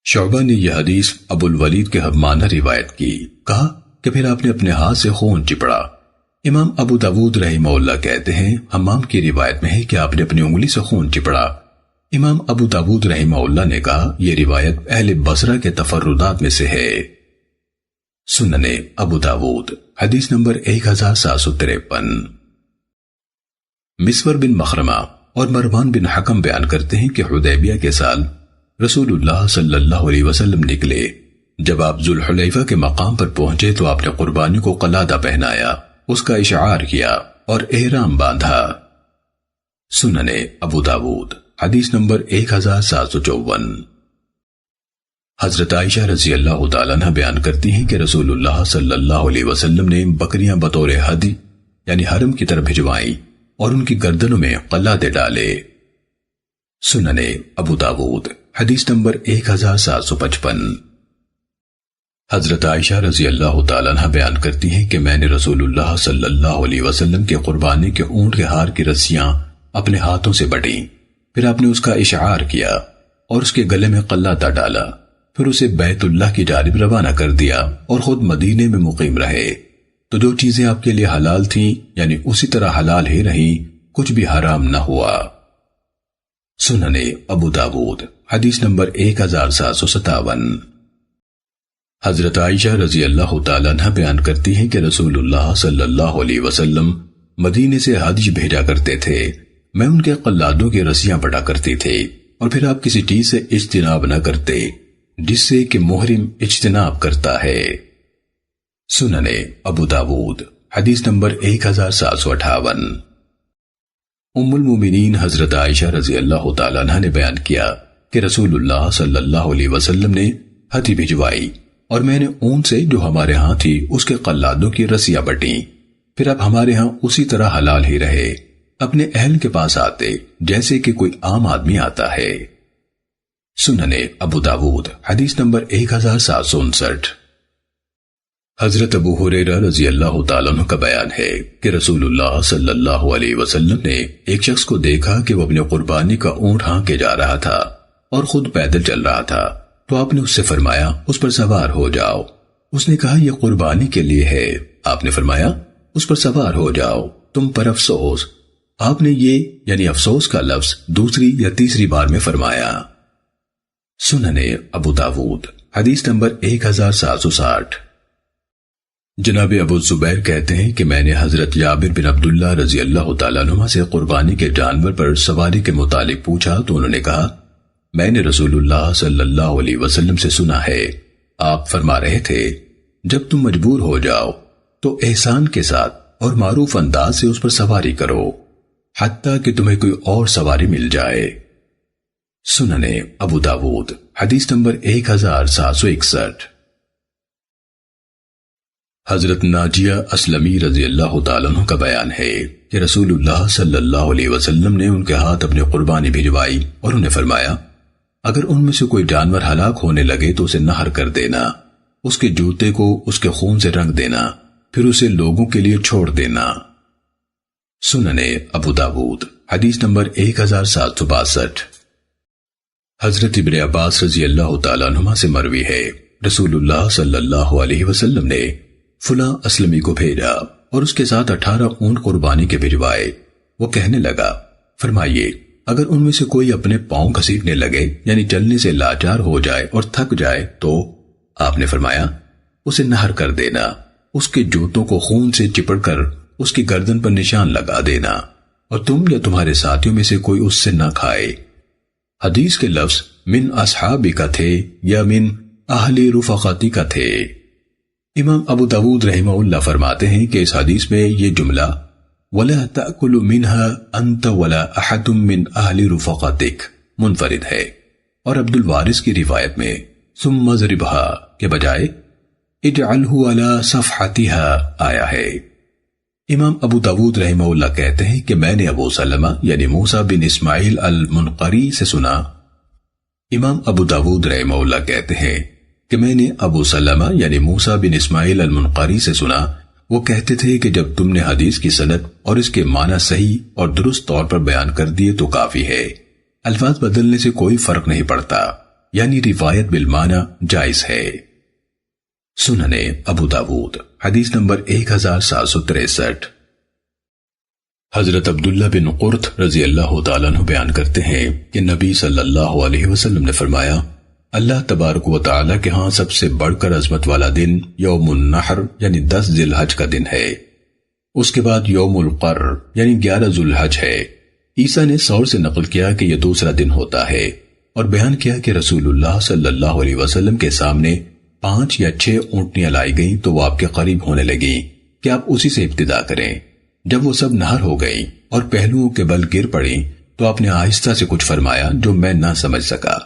شعبہ نے یہ حدیث ابو الولید کے حمانہ روایت کی، کہا کہ پھر آپ نے اپنے ہاتھ سے خون چپڑا۔ امام ابو داود رحمہ اللہ کہتے ہیں حمام کی روایت میں ہے کہ آپ نے اپنی انگلی سے خون چپڑا۔ امام ابو داود رحمہ اللہ نے کہا یہ روایت اہل بصرہ کے تفردات میں سے ہے۔ سننے ابو داود حدیث نمبر 1753۔ مسور بن مخرمہ اور مروان بن حکم بیان کرتے ہیں کہ حدیبیہ کے سال رسول اللہ صلی اللہ علیہ وسلم نکلے۔ جب آپ ذوالحلیفہ کے مقام پر پہنچے تو آپ نے قربانی کو قلادہ پہنایا، اس کا اشعار کیا اور احرام باندھا۔ سننے ابو داود حدیث نمبر 1754۔ حضرت عائشہ رضی اللہ تعالیٰ عنہ بیان کرتی ہیں کہ رسول اللہ صلی اللہ علیہ وسلم نے بکریاں بطور ہدی یعنی حرم کی طرف بھجوائیں اور ان کی گردنوں میں قلادے ڈالے۔ سننے ابو داود حدیث نمبر 1755۔ حضرت عائشہ رضی اللہ تعالیٰ عنہ بیان کرتی ہیں کہ میں نے رسول اللہ صلی اللہ علیہ وسلم کے قربانی کے اونٹ کے ہار کی رسیاں اپنے ہاتھوں سے بٹیں، پھر آپ نے اس کا اشعار کیا اور اس کے گلے میں قلادہ ڈالا، پھر اسے بیت اللہ کی جانب روانہ کر دیا اور خود مدینے میں مقیم رہے۔ تو جو چیزیں آپ کے لیے حلال تھیں یعنی اسی طرح حلال ہی رہیں، کچھ بھی حرام نہ ہوا۔ سننے ابو داود حدیث نمبر 1757۔ حضرت عائشہ رضی اللہ تعالیٰ عنہ بیان کرتی ہیں کہ رسول اللہ صلی اللہ علیہ وسلم مدینے سے حج بھیجا کرتے تھے، میں ان کے قلادوں کی رسیاں بٹا کرتی تھی اور پھر آپ کسی چیز سے اجتناب نہ کرتے جس سے کہ محرم اجتناب کرتا ہے۔ سننے ابو داود حدیث نمبر 1758۔ ام المومنین حضرت عائشہ رضی اللہ تعالیٰ عنہ نے بیان کیا کہ رسول اللہ صلی اللہ علیہ وسلم نے ہتھی بھجوائی اور میں نے اون سے جو ہمارے ہاں تھی اس کے قلادوں کی رسیاں بٹیں، پھر اب ہمارے ہاں اسی طرح حلال ہی رہے، اپنے اہل کے پاس آتے جیسے کہ کوئی عام آدمی آتا ہے۔ سننے ابو داود حدیث نمبر 1759۔ حضرت ابو ہریرہ رضی اللہ تعالیٰ عنہ کا بیان ہے کہ رسول اللہ صلی اللہ علیہ وسلم نے ایک شخص کو دیکھا کہ وہ اپنے قربانی کا اونٹ ہانکے جا رہا تھا اور خود پیدل چل رہا تھا، تو آپ نے اس سے فرمایا اس پر سوار ہو جاؤ۔ اس نے کہا یہ قربانی کے لیے ہے۔ آپ نے فرمایا اس پر سوار ہو جاؤ، تم پر افسوس۔ آپ نے یہ یعنی افسوس کا لفظ دوسری یا تیسری بار میں فرمایا۔ سننے ابو داود حدیث نمبر 1760۔ جناب ابو زبیر کہتے ہیں کہ میں نے حضرت جابر بن عبداللہ رضی اللہ تعالیٰ عنہ سے قربانی کے جانور پر سواری کے متعلق پوچھا تو انہوں نے کہا میں نے رسول اللہ صلی اللہ علیہ وسلم سے سنا ہے، آپ فرما رہے تھے جب تم مجبور ہو جاؤ تو احسان کے ساتھ اور معروف انداز سے اس پر سواری کرو حتیٰ کہ تمہیں کوئی اور سواری مل جائے۔ سننے ابو داود حدیث نمبر 1761۔ حضرت ناجیہ اسلمی رضی اللہ تعالیٰ عنہ کا بیان ہے کہ رسول اللہ صلی اللہ علیہ وسلم نے ان کے ہاتھ اپنی قربانی بھجوائی اور انہیں فرمایا اگر ان میں سے کوئی جانور ہلاک ہونے لگے تو اسے نہر کر دینا، اس کے جوتے کو اس کے خون سے رنگ دینا پھر اسے لوگوں کے لیے چھوڑ دینا۔ سننے ابو داود حدیث نمبر 1762۔ حضرت ابن عباس رضی اللہ تعالیٰ عنہما سے مروی ہے، رسول اللہ صلی اللہ علیہ وسلم نے فلاں اسلمی کو بھیجا اور اس کے ساتھ 18 اونٹ قربانی کے بھجوائے۔ وہ کہنے لگا، فرمائیے اگر ان میں سے کوئی اپنے پاؤں گھسیٹنے لگے یعنی چلنے سے لاچار ہو جائے اور تھک جائے تو آپ نے فرمایا اسے نہر کر دینا، اس کے جوتوں کو خون سے چپڑ کر اس کی گردن پر نشان لگا دینا، اور تم یا تمہارے ساتھیوں میں سے کوئی اس سے نہ کھائے۔ حدیث کے لفظ من اصحابی کا تھے یا من اہل رفقاتی کا تھے۔ امام ابو داود رحمہ اللہ فرماتے ہیں کہ اس حدیث میں یہ جملہ وَلَا تَأْكُلُ مِنْهَا أَنْتَ وَلَا أَحَدٌ مِّنْ أَهْلِ رُفَقَتِكَ منفرد ہے، اور عبد الوارث کی روایت میں ثُمَّ اضْرِبْهَا کے بجائے اجعلہ علی صفحتها آیا ہے۔ امام ابو داود رحمہ اللہ کہتے ہیں کہ میں نے ابو سلمہ یعنی موسیٰ بن اسماعیل المنقری سے سنا۔ امام ابو داود رحمہ اللہ کہتے ہیں کہ میں نے ابو سلمہ یعنی موسیٰ بن اسماعیل المنقری سے سنا، وہ کہتے تھے کہ جب تم نے حدیث کی سند اور اس کے معنی صحیح اور درست طور پر بیان کر دیے تو کافی ہے، الفاظ بدلنے سے کوئی فرق نہیں پڑتا، یعنی روایت بالمعنی جائز ہے۔ سننے ابو داود حدیث نمبر 1763۔ حضرت عبداللہ بن قرط رضی اللہ تعالیٰ عنہ بیان کرتے ہیں کہ نبی صلی اللہ علیہ وسلم نے فرمایا، اللہ تبارک و تعالیٰ کے ہاں سب سے بڑھ کر عظمت والا دن یوم النحر یعنی 10 ذی الحج کا دن ہے، اس کے بعد یوم القر یعنی 11 ذی الحج ہے۔ عیسیٰ نے ثور سے نقل کیا کہ یہ دوسرا دن ہوتا ہے، اور بیان کیا کہ رسول اللہ صلی اللہ علیہ وسلم کے سامنے 5 یا 6 اونٹنیاں لائی گئیں تو وہ آپ کے قریب ہونے لگیں کہ آپ اسی سے ابتدا کریں۔ جب وہ سب نہر ہو گئیں اور پہلوؤں کے بل گر پڑیں تو آپ نے آہستہ سے کچھ فرمایا جو میں نہ سمجھ سکا۔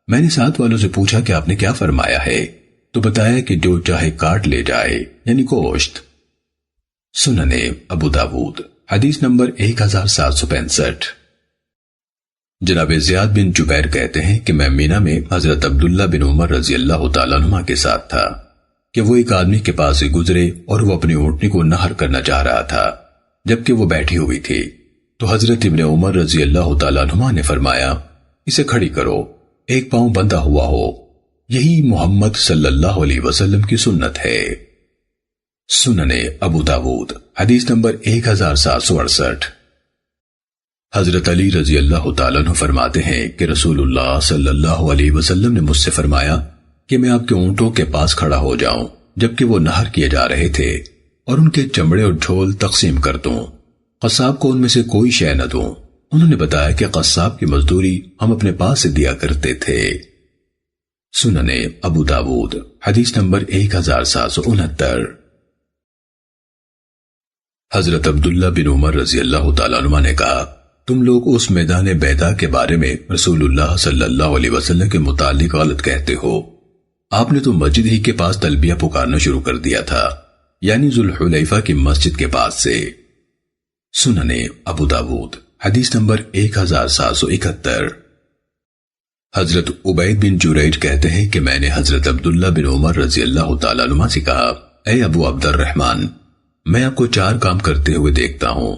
میں نے ساتھ والوں سے پوچھا کہ آپ نے کیا فرمایا ہے، تو بتایا کہ جو چاہے کاٹ لے جائے یعنی گوشت۔ سننے ابو داود حدیث نمبر 1765۔ جناب زیاد بن جبیر کہتے ہیں کہ میں مینا میں حضرت عبداللہ بن عمر رضی اللہ تعالیٰ عنہ کے ساتھ تھا کہ وہ ایک آدمی کے پاس سے گزرے اور وہ اپنی اونٹنی کو نہر کرنا چاہ رہا تھا، جبکہ وہ بیٹھی ہوئی تھی، تو حضرت ابن عمر رضی اللہ تعالیٰ عنہ نے فرمایا اسے کھڑی کرو، ایک پاؤں بندھا ہوا ہو، یہی محمد صلی اللہ علیہ وسلم کی سنت ہے۔ سننے ابو داود حدیث نمبر 1768۔ حضرت علی رضی اللہ تعالیٰ عنہ فرماتے ہیں کہ رسول اللہ صلی اللہ علیہ وسلم نے مجھ سے فرمایا کہ میں آپ کے اونٹوں کے پاس کھڑا ہو جاؤں جبکہ وہ نہر کیے جا رہے تھے، اور ان کے چمڑے اور جھول تقسیم کر دوں، قصاب کو ان میں سے کوئی شے نہ دوں۔ انہوں نے بتایا کہ قصاب کی مزدوری ہم اپنے پاس سے دیا کرتے تھے۔ سننے ابو داود حدیث نمبر 1769۔ حضرت عبداللہ بن عمر رضی اللہ تعالیٰ عنہ نے کہا، تم لوگ اس میدان بیضا کے بارے میں رسول اللہ صلی اللہ علیہ وسلم کے متعلق غلط کہتے ہو۔ آپ نے تو مسجد ہی کے پاس تلبیہ پکارنا شروع کر دیا تھا، یعنی ذوالحلیفہ کی مسجد کے پاس سے۔ سننے ابو داود حدیث نمبر 1771۔ حضرت عبید بن جریج کہتے ہیں کہ میں نے حضرت عبداللہ بن عمر رضی اللہ تعالیٰ عنہ سے کہا، اے ابو عبد الرحمن، میں آپ کو 4 کام کرتے ہوئے دیکھتا ہوں،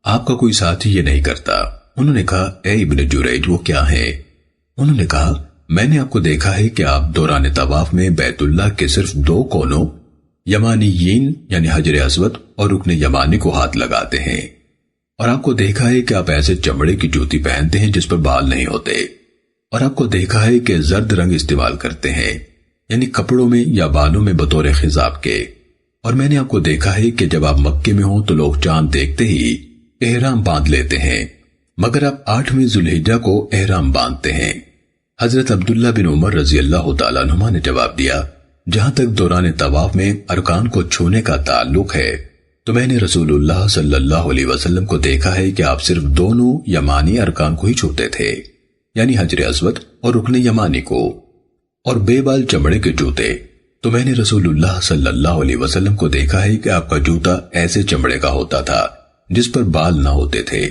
آپ کا کوئی ساتھی یہ نہیں کرتا۔ انہوں نے کہا، اے ابن جریج وہ کیا ہے؟ انہوں نے کہا، میں نے آپ کو دیکھا ہے کہ آپ دوران طواف میں بیت اللہ کے صرف 2 کونوں یمانیین یعنی حجر اسود اور رکن یمانی کو ہاتھ لگاتے ہیں، اور آپ کو دیکھا ہے کہ آپ ایسے چمڑے کی جوتی پہنتے ہیں جس پر بال نہیں ہوتے، اور آپ کو دیکھا ہے کہ زرد رنگ استعمال کرتے ہیں یعنی کپڑوں میں یا بالوں میں بطور خضاب کے، اور میں نے آپ کو دیکھا ہے کہ جب آپ مکے میں ہوں تو لوگ چاند دیکھتے ہی احرام باندھ لیتے ہیں، مگر آپ 8ویں ذوالحجہ کو احرام باندھتے ہیں۔ حضرت عبداللہ بن عمر رضی اللہ تعالیٰ عنہ نے جواب دیا، جہاں تک دوران طواف میں ارکان کو چھونے کا تعلق ہے تو میں نے رسول اللہ صلی اللہ علیہ وسلم کو دیکھا ہے کہ آپ صرف دونوں یمانی ارکان کو ہی چھوتے تھے، یعنی حجر اسود اور رکن یمانی کو، اور بے بال چمڑے کے جوتے، تو میں نے رسول اللہ صلی اللہ علیہ وسلم کو دیکھا ہے کہ آپ کا جوتا ایسے چمڑے کا ہوتا تھا جس پر بال نہ ہوتے تھے،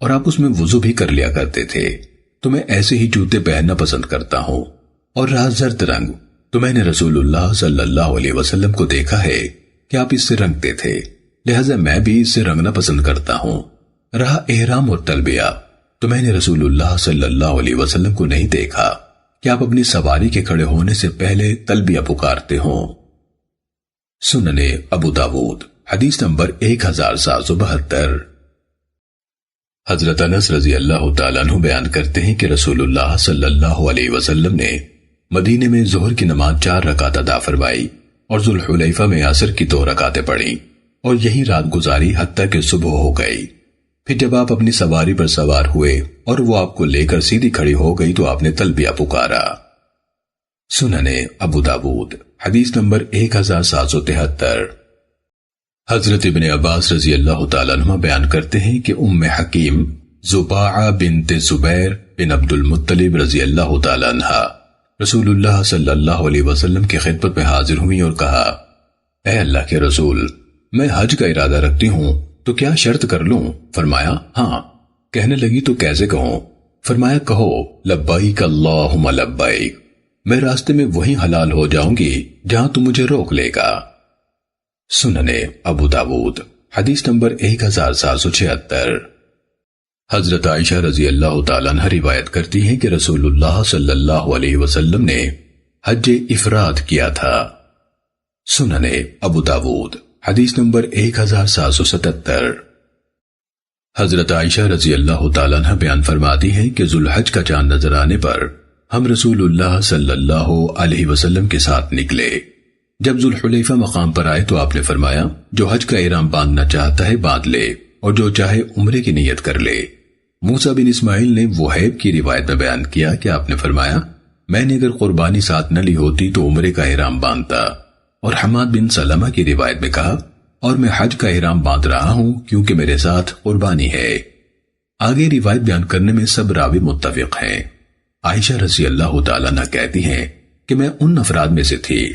اور آپ اس میں وضو بھی کر لیا کرتے تھے، تو میں ایسے ہی جوتے پہننا پسند کرتا ہوں۔ اور رہا زرد رنگ، تو میں نے رسول اللہ صلی اللہ علیہ وسلم کو دیکھا ہے کہ آپ اس سے رنگتے تھے، لہذا میں بھی اس سے رنگنا پسند کرتا ہوں۔ رہا احرام اور تلبیہ، تو میں نے رسول اللہ صلی اللہ علیہ وسلم کو نہیں دیکھا کہ آپ اپنی سواری کے کھڑے ہونے سے پہلے تلبیہ پکارتے ہوں۔ سننے ابو داود حدیث نمبر 1772۔ حضرت انس رضی اللہ تعالیٰ عنہ بیان کرتے ہیں کہ رسول اللہ صلی اللہ علیہ وسلم نے مدینے میں ظہر کی نماز 4 رکعت ادا فرمائی اور ذوالحلیفہ میں عصر کی 2 رکعتیں پڑھیں اور یہیں رات گزاری حتیٰ کہ صبح ہو گئی۔ پھر جب آپ اپنی سواری پر سوار ہوئے اور وہ آپ کو لے کر سیدھی کھڑی ہو گئی تو آپ نے تلبیہ پکارا۔ سننے ابو داود حدیث نمبر 1773۔ حضرت ابن عباس رضی اللہ تعالیٰ عنہ بیان کرتے ہیں کہ ام حکیم زباعہ بنت زبیر بن عبد المطلب رضی اللہ تعالیٰ عنہ رسول اللہ صلی اللہ علیہ وسلم کی خدمت میں حاضر ہوئی اور کہا، اے اللہ کے رسول، میں حج کا ارادہ رکھتی ہوں تو کیا شرط کر لوں؟ فرمایا ہاں۔ کہنے لگی تو کیسے کہوں؟ فرمایا کہو لبیک اللہم لبیک، میں راستے میں وہیں حلال ہو جاؤں گی جہاں تو مجھے روک لے گا۔ سننے ابو داود حدیث نمبر 1776۔ حضرت عائشہ رضی اللہ تعالیٰ عنہ روایت کرتی ہیں کہ رسول اللہ صلی اللہ علیہ وسلم نے حج افراد کیا تھا۔ سننے ابو داود حدیث نمبر 1777۔ حضرت عائشہ رضی اللہ تعالیٰ عنہ بیان فرماتی ہیں کہ ذوالحج کا چاند نظر آنے پر ہم رسول اللہ صلی اللہ علیہ وسلم کے ساتھ نکلے۔ جب ذوالحلیفہ مقام پر آئے تو آپ نے فرمایا، جو حج کا احرام باندھنا چاہتا ہے باندھ لے اور جو چاہے عمرے کی نیت کر لے۔ موسیٰ بن اسماعیل نے وہیب کی روایت میں بیان کیا کہ آپ نے فرمایا، میں نے اگر قربانی ساتھ نہ لی ہوتی تو عمرے کا احرام باندھتا۔ اور حماد بن سلمہ کی روایت میں کہا، اور میں حج کا احرام باندھ رہا ہوں کیونکہ میرے ساتھ قربانی ہے۔ آگے روایت بیان کرنے میں سب راوی متفق ہیں۔ عائشہ رضی اللہ تعالیٰ عنہ کہتی ہیں کہ میں ان افراد میں سے تھی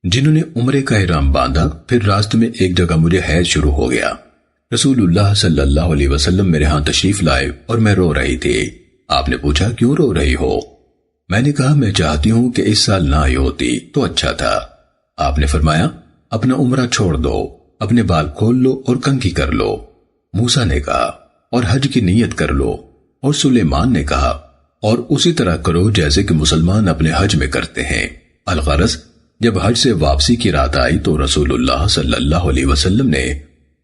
جنہوں نے عمرے کا احرام باندھا، پھر راستے میں ایک جگہ مجھے حیض شروع ہو گیا۔ رسول اللہ صلی اللہ علیہ وسلم میرے ہاں تشریف لائے اور میں رو رہی تھی۔ آپ نے پوچھا کیوں رو رہی ہو؟ میں نے کہا میں چاہتی ہوں کہ اس سال نہ آئی ہوتی تو اچھا تھا۔ آپ نے فرمایا اپنا عمرہ چھوڑ دو، اپنے بال کھول لو اور کنگھی کر لو۔ موسیٰ نے کہا اور حج کی نیت کر لو، اور سلیمان نے کہا اور اسی طرح کرو جیسے کہ مسلمان اپنے حج میں کرتے ہیں۔ الغرض جب حج سے واپسی کی رات آئی تو رسول اللہ صلی اللہ علیہ وسلم نے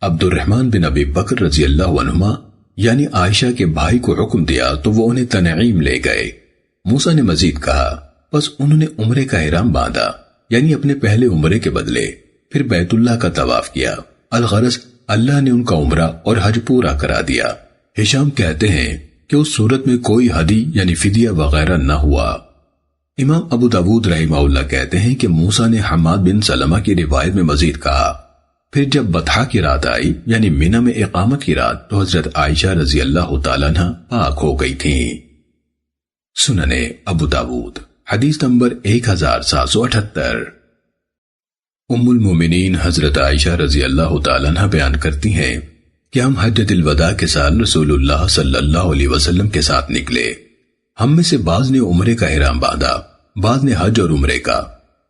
عبد الرحمن بن ابی بکر رضی اللہ عنہما یعنی عائشہ کے بھائی کو حکم دیا تو وہ انہیں تنعیم لے گئے۔ موسیٰ نے مزید کہا، پس انہوں نے عمرے کا احرام باندھا یعنی اپنے پہلے عمرے کے بدلے، پھر بیت اللہ کا طواف کیا۔ الغرض اللہ نے ان کا عمرہ اور حج پورا کرا دیا۔ ہشام کہتے ہیں کہ اس صورت میں کوئی ہدی یعنی فدیہ وغیرہ نہ ہوا۔ امام ابو داود رحمہ اللہ کہتے ہیں کہ موسیٰ نے حماد بن سلمہ کی روایت میں مزید کہا، پھر جب بطحا کی رات آئی یعنی منی میں اقامت کی رات تو حضرت عائشہ رضی اللہ تعالیٰ عنہ پاک ہو گئی تھیں۔ سننے ابو داود حدیث نمبر 1778۔ ام المومنین حضرت عائشہ رضی اللہ تعالیٰ عنہ بیان کرتی ہیں کہ ہم حجۃ الوداع کے سال رسول اللہ صلی اللہ علیہ وسلم کے ساتھ نکلے۔ ہم میں سے بعض نے عمرے کا احرام باندھا، بعض نے حج اور عمرے کا،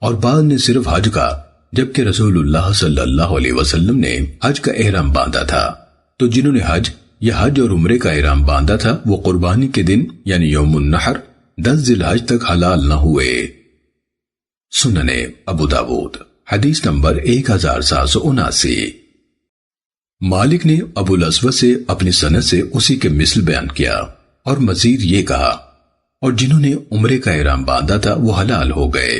اور بعض نے صرف حج کا، جبکہ رسول اللہ صلی اللہ علیہ وسلم نے حج کا احرام باندھا تھا۔ تو جنہوں نے حج یا حج اور عمرے کا احرام باندھا تھا وہ قربانی کے دن یعنی یوم النحر 10 ذی الحج تک حلال نہ ہوئے۔ سننے ابو داود حدیث نمبر 1779۔ مالک نے ابو الاسود سے اپنی سند سے اسی کے مثل بیان کیا اور مزید یہ کہا، اور جنہوں نے عمرے کا احرام باندھا تھا وہ حلال ہو گئے۔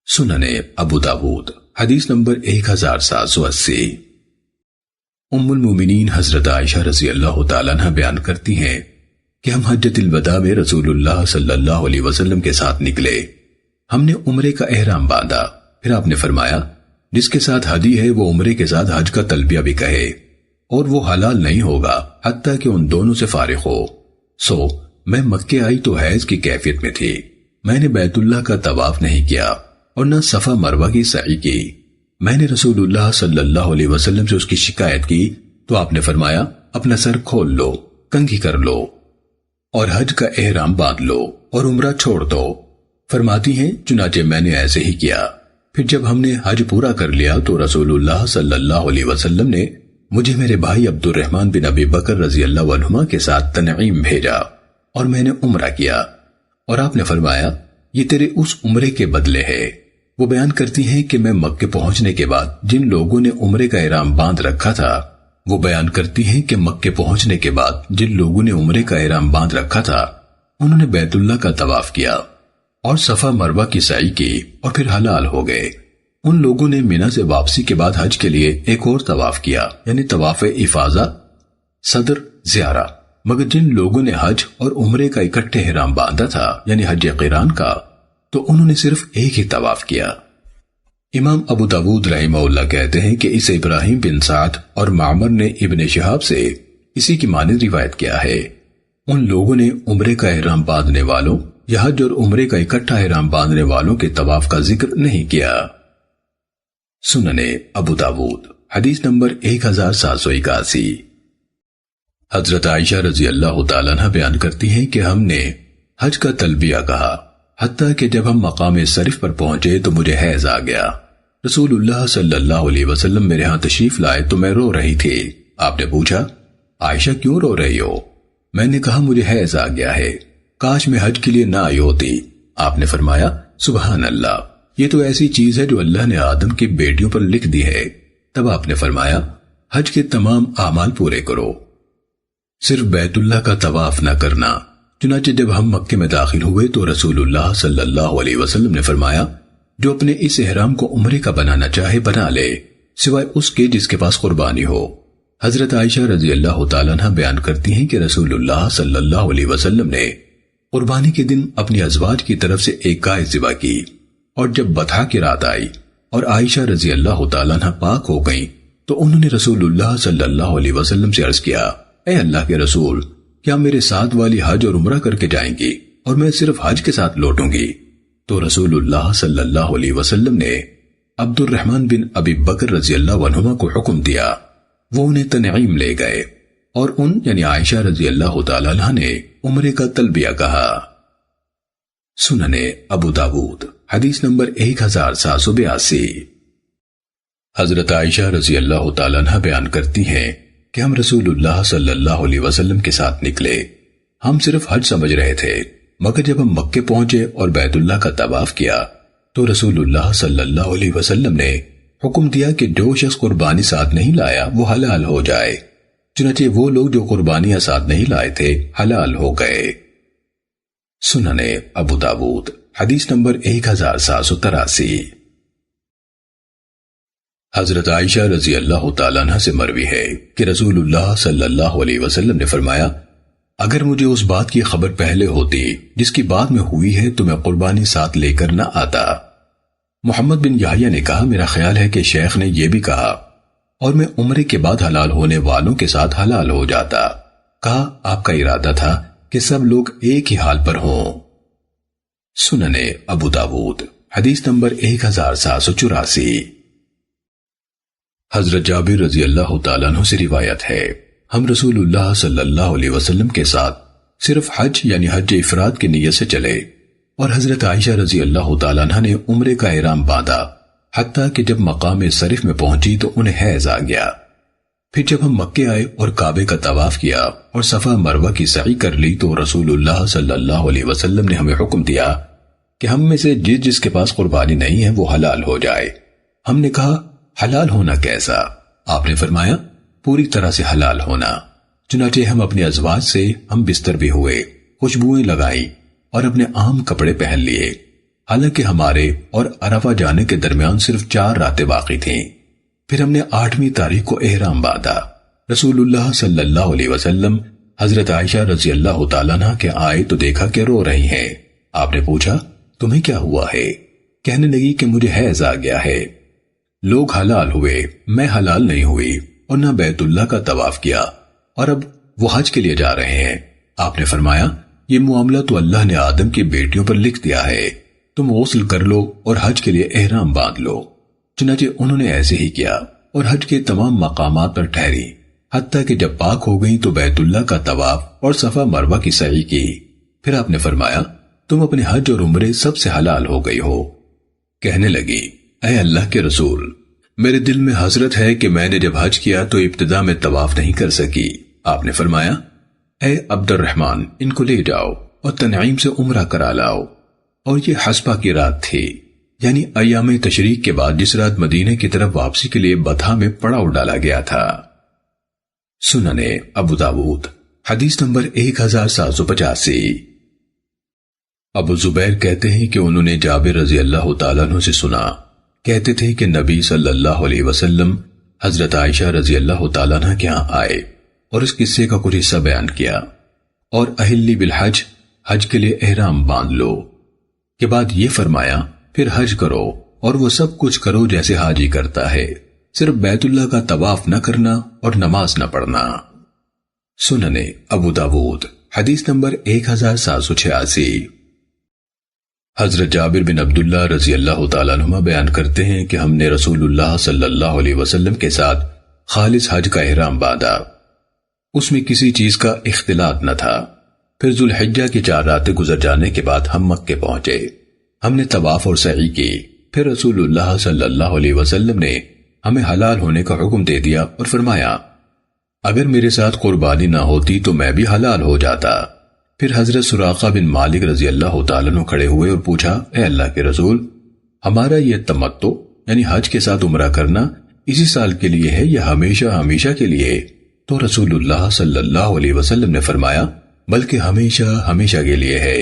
سننے ابو داود حدیث نمبر 1780۔ ام المومنین حضرت عائشہ رضی اللہ تعالیٰ عنہ بیان کرتی ہیں کہ ہم حجۃ الوداع میں رسول اللہ صلی اللہ علیہ وسلم کے ساتھ نکلے۔ ہم نے عمرے کا احرام باندھا، پھر آپ نے فرمایا جس کے ساتھ حدی ہے وہ عمرے کے ساتھ حج کا تلبیہ بھی کہے، اور وہ حلال نہیں ہوگا حتیٰ کہ ان دونوں سے فارغ ہو۔ سو میں مکے آئی تو حیض کی کیفیت میں تھی، میں نے بیت اللہ کا طواف نہیں کیا اور نہ صفا مروہ کی سعی کی۔ میں نے رسول اللہ صلی اللہ علیہ وسلم سے اس کی شکایت کی تو آپ نے فرمایا اپنا سر کھول لو، کنگھی کر لو اور حج کا احرام باندھ لو اور عمرہ چھوڑ دو۔ فرماتی ہیں چنانچہ میں نے ایسے ہی کیا، پھر جب ہم نے حج پورا کر لیا تو رسول اللہ صلی اللہ علیہ وسلم نے مجھے میرے بھائی عبد الرحمن بن ابی بکر رضی اللہ عنہما کے ساتھ تنعیم بھیجا اور میں نے عمرہ کیا، اور آپ نے فرمایا یہ تیرے اس عمرے کے بدلے ہے۔ وہ بیان کرتی ہیں کہ میں مکے پہنچنے کے بعد جن لوگوں نے عمرے کا احرام باندھ رکھا تھا انہوں نے بیت اللہ کا طواف کیا اور صفا مروہ کی سعی کی اور پھر حلال ہو گئے۔ ان لوگوں نے مینا سے واپسی کے بعد حج کے لیے ایک اور طواف کیا، یعنی طواف افاضہ صدر زیارہ، مگر جن لوگوں نے حج اور عمرے کا اکٹھے احرام باندھا تھا یعنی حج قران کا، تو انہوں نے صرف ایک ہی طواف کیا۔ امام ابو داود رحمہ اللہ کہتے ہیں کہ اسے ابراہیم بن سعد اور معمر نے ابن شہاب سے اسی کی مانند روایت کیا ہے۔ ان لوگوں نے عمرے کا احرام باندھنے والوں یا حج اور عمرے کا اکٹھا احرام باندھنے والوں کے طواف کا ذکر نہیں کیا۔ سننے ابو داود حدیث نمبر 1781۔ حضرت عائشہ رضی اللہ تعالیٰ عنہ بیان کرتی ہیں کہ ہم نے حج کا تلبیہ کہا، حتیٰ کہ جب ہم مقام صرف پر پہنچے تو مجھے حیض آ گیا۔ رسول اللہ صلی اللہ علیہ وسلم میرے ہاں تشریف لائے تو میں رو رہی تھی۔ آپ نے پوچھا عائشہ کیوں رو رہی ہو؟ میں نے کہا مجھے حیض آ گیا ہے، کاش میں حج کے لیے نہ آئی ہوتی۔ آپ نے فرمایا سبحان اللہ، یہ تو ایسی چیز ہے جو اللہ نے آدم کی بیٹیوں پر لکھ دی ہے۔ تب آپ نے فرمایا حج کے تمام اعمال پورے کرو، صرف بیت اللہ کا طواف نہ کرنا۔ چنانچہ جب ہم مکے میں داخل ہوئے تو رسول اللہ صلی اللہ علیہ وسلم نے فرمایا جو اپنے اس احرام کو عمرے کا بنانا چاہے بنا لے، سوائے اس کے جس کے پاس قربانی ہو۔ حضرت عائشہ رضی اللہ تعالیٰ عنہ بیان کرتی ہیں کہ رسول اللہ صلی اللہ علیہ وسلم نے قربانی کے دن اپنی ازواج کی طرف سے ایک گائے ذبح کی، اور جب بطحا کی رات آئی اور عائشہ رضی اللہ تعالیٰ عنہ پاک ہو گئیں تو انہوں نے رسول اللہ صلی اللہ علیہ وسلم سے عرض کیا اے اللہ کے رسول، کیا میرے ساتھ والی حج اور عمرہ کر کے جائیں گی اور میں صرف حج کے ساتھ لوٹوں گی؟ تو رسول اللہ صلی اللہ علیہ وسلم نے عبد الرحمن بن ابی بکر رضی اللہ عنہما کو حکم دیا، وہ انہیں تنعیم لے گئے اور ان یعنی عائشہ رضی اللہ تعالیٰ عنہ نے عمرے کا تلبیہ کہا۔ سننے ابو داود حدیث نمبر 1782۔ حضرت عائشہ رضی اللہ تعالیٰ عنہ بیان کرتی ہیں کہ ہم رسول اللہ صلی اللہ علیہ وسلم کے ساتھ نکلے، ہم صرف حج سمجھ رہے تھے، مگر جب ہم مکے پہنچے اور بیت اللہ کا طواف کیا تو رسول اللہ صلی اللہ علیہ وسلم نے حکم دیا کہ جو شخص قربانی ساتھ نہیں لایا وہ حلال ہو جائے۔ چنانچہ وہ لوگ جو قربانیاں ساتھ نہیں لائے تھے حلال ہو گئے۔ سننے ابو داود حدیث نمبر 1783۔ حضرت عائشہ رضی اللہ تعالیٰ عنہ سے مروی ہے کہ رسول اللہ صلی اللہ علیہ وسلم نے فرمایا اگر مجھے اس بات کی خبر پہلے ہوتی جس کی بعد میں ہوئی ہے تو میں قربانی ساتھ لے کر نہ آتا۔ محمد بن یحییٰ نے کہا میرا خیال ہے کہ شیخ نے یہ بھی کہا اور میں عمرے کے بعد حلال ہونے والوں کے ساتھ حلال ہو جاتا۔ کہا آپ کا ارادہ تھا کہ سب لوگ ایک ہی حال پر ہوں۔ سننے ابو داود حدیث نمبر 1784۔ حضرت جابر رضی اللہ تعالیٰ عنہ سے روایت ہے ہم رسول اللہ صلی اللہ علیہ وسلم کے ساتھ صرف حج یعنی حج افراد کی نیت سے چلے اور حضرت عائشہ رضی اللہ تعالیٰ عنہ نے عمرے کا احرام باندھا، حتیٰ کہ جب مقام صرف میں پہنچی تو انہیں حیض آ گیا۔ پھر جب ہم مکے آئے اور کعبے کا طواف کیا اور صفا مروہ کی سعی کر لی تو رسول اللہ صلی اللہ علیہ وسلم نے ہمیں حکم دیا کہ ہم میں سے جس کے پاس قربانی نہیں ہے وہ حلال ہو جائے۔ ہم نے کہا حلال ہونا کیسا؟ آپ نے فرمایا پوری طرح سے حلال ہونا۔ چنانچہ ہم اپنے ازواج سے ہم بستر بھی ہوئے، خوشبوئیں لگائیں اور اپنے عام کپڑے پہن لیے، حالانکہ ہمارے اور عرفہ جانے کے درمیان صرف 4 راتیں باقی تھیں۔ پھر ہم نے 8ویں تاریخ کو احرام باندھا۔ رسول اللہ صلی اللہ علیہ وسلم حضرت عائشہ رضی اللہ تعالیٰ عنہ کے آئے تو دیکھا کہ رو رہی ہیں۔ آپ نے پوچھا تمہیں کیا ہوا ہے؟ کہنے لگی کہ مجھے حیض آ گیا ہے۔ لوگ حلال ہوئے، میں حلال نہیں ہوئی اور نہ بیت اللہ کا طواف کیا، اور اب وہ حج کے لیے جا رہے ہیں۔ آپ نے فرمایا یہ معاملہ تو اللہ نے آدم کی بیٹیوں پر لکھ دیا ہے، تم غسل کر لو اور حج کے لیے احرام باندھ لو۔ چنانچہ انہوں نے ایسے ہی کیا اور حج کے تمام مقامات پر ٹھہری، حتیٰ کہ جب پاک ہو گئی تو بیت اللہ کا طواف اور صفا مروہ کی سعی کی۔ پھر آپ نے فرمایا تم اپنے حج اور عمرے سب سے حلال ہو گئی ہو۔ کہنے لگی اے اللہ کے رسول، میرے دل میں حسرت ہے کہ میں نے جب حج کیا تو ابتدا میں طواف نہیں کر سکی۔ آپ نے فرمایا، اے عبد الرحمن، ان کو لے جاؤ اور تنعیم سے عمرہ کرا لاؤ۔ اور یہ حسبہ کی رات تھی، یعنی ایام تشریق کے بعد جس رات مدینے کی طرف واپسی کے لیے بطحا میں پڑاؤ ڈالا گیا تھا۔ سننے ابو داود حدیث نمبر 1785۔ ابو زبیر کہتے ہیں کہ انہوں نے جابر رضی اللہ تعالیٰ عنہ سے سنا، کہتے تھے کہ نبی صلی اللہ علیہ وسلم حضرت عائشہ رضی اللہ تعالیٰ عنہ کے ہاں آئے اور اس قصے کا کچھ حصہ بیان کیا، اور اہلی بالحج، حج کے لیے احرام باندھ لو کے بعد یہ فرمایا، پھر حج کرو اور وہ سب کچھ کرو جیسے حاجی کرتا ہے، صرف بیت اللہ کا طواف نہ کرنا اور نماز نہ پڑھنا۔ سننے ابو داود حدیث نمبر 1786۔ حضرت جابر بن عبداللہ رضی اللہ تعالیٰ عنہ بیان کرتے ہیں کہ ہم نے رسول اللہ صلی اللہ علیہ وسلم کے ساتھ خالص حج کا احرام باندھا، اس میں کسی چیز کا اختلاط نہ تھا۔ پھر ذوالحجہ کی 4 راتیں گزر جانے کے بعد ہم مکے پہنچے، ہم نے طواف اور سعی کی، پھر رسول اللہ صلی اللہ علیہ وسلم نے ہمیں حلال ہونے کا حکم دے دیا اور فرمایا، اگر میرے ساتھ قربانی نہ ہوتی تو میں بھی حلال ہو جاتا۔ پھر حضرت سراقہ بن مالک رضی اللہ تعالیٰ عنہ کھڑے ہوئے اور پوچھا، اے اللہ کے رسول، ہمارا یہ تمتع یعنی حج کے ساتھ عمرہ کرنا اسی سال کے لیے ہے یا ہمیشہ ہمیشہ کے لیے؟ تو رسول اللہ صلی اللہ علیہ وسلم نے فرمایا، بلکہ ہمیشہ ہمیشہ کے لیے ہے۔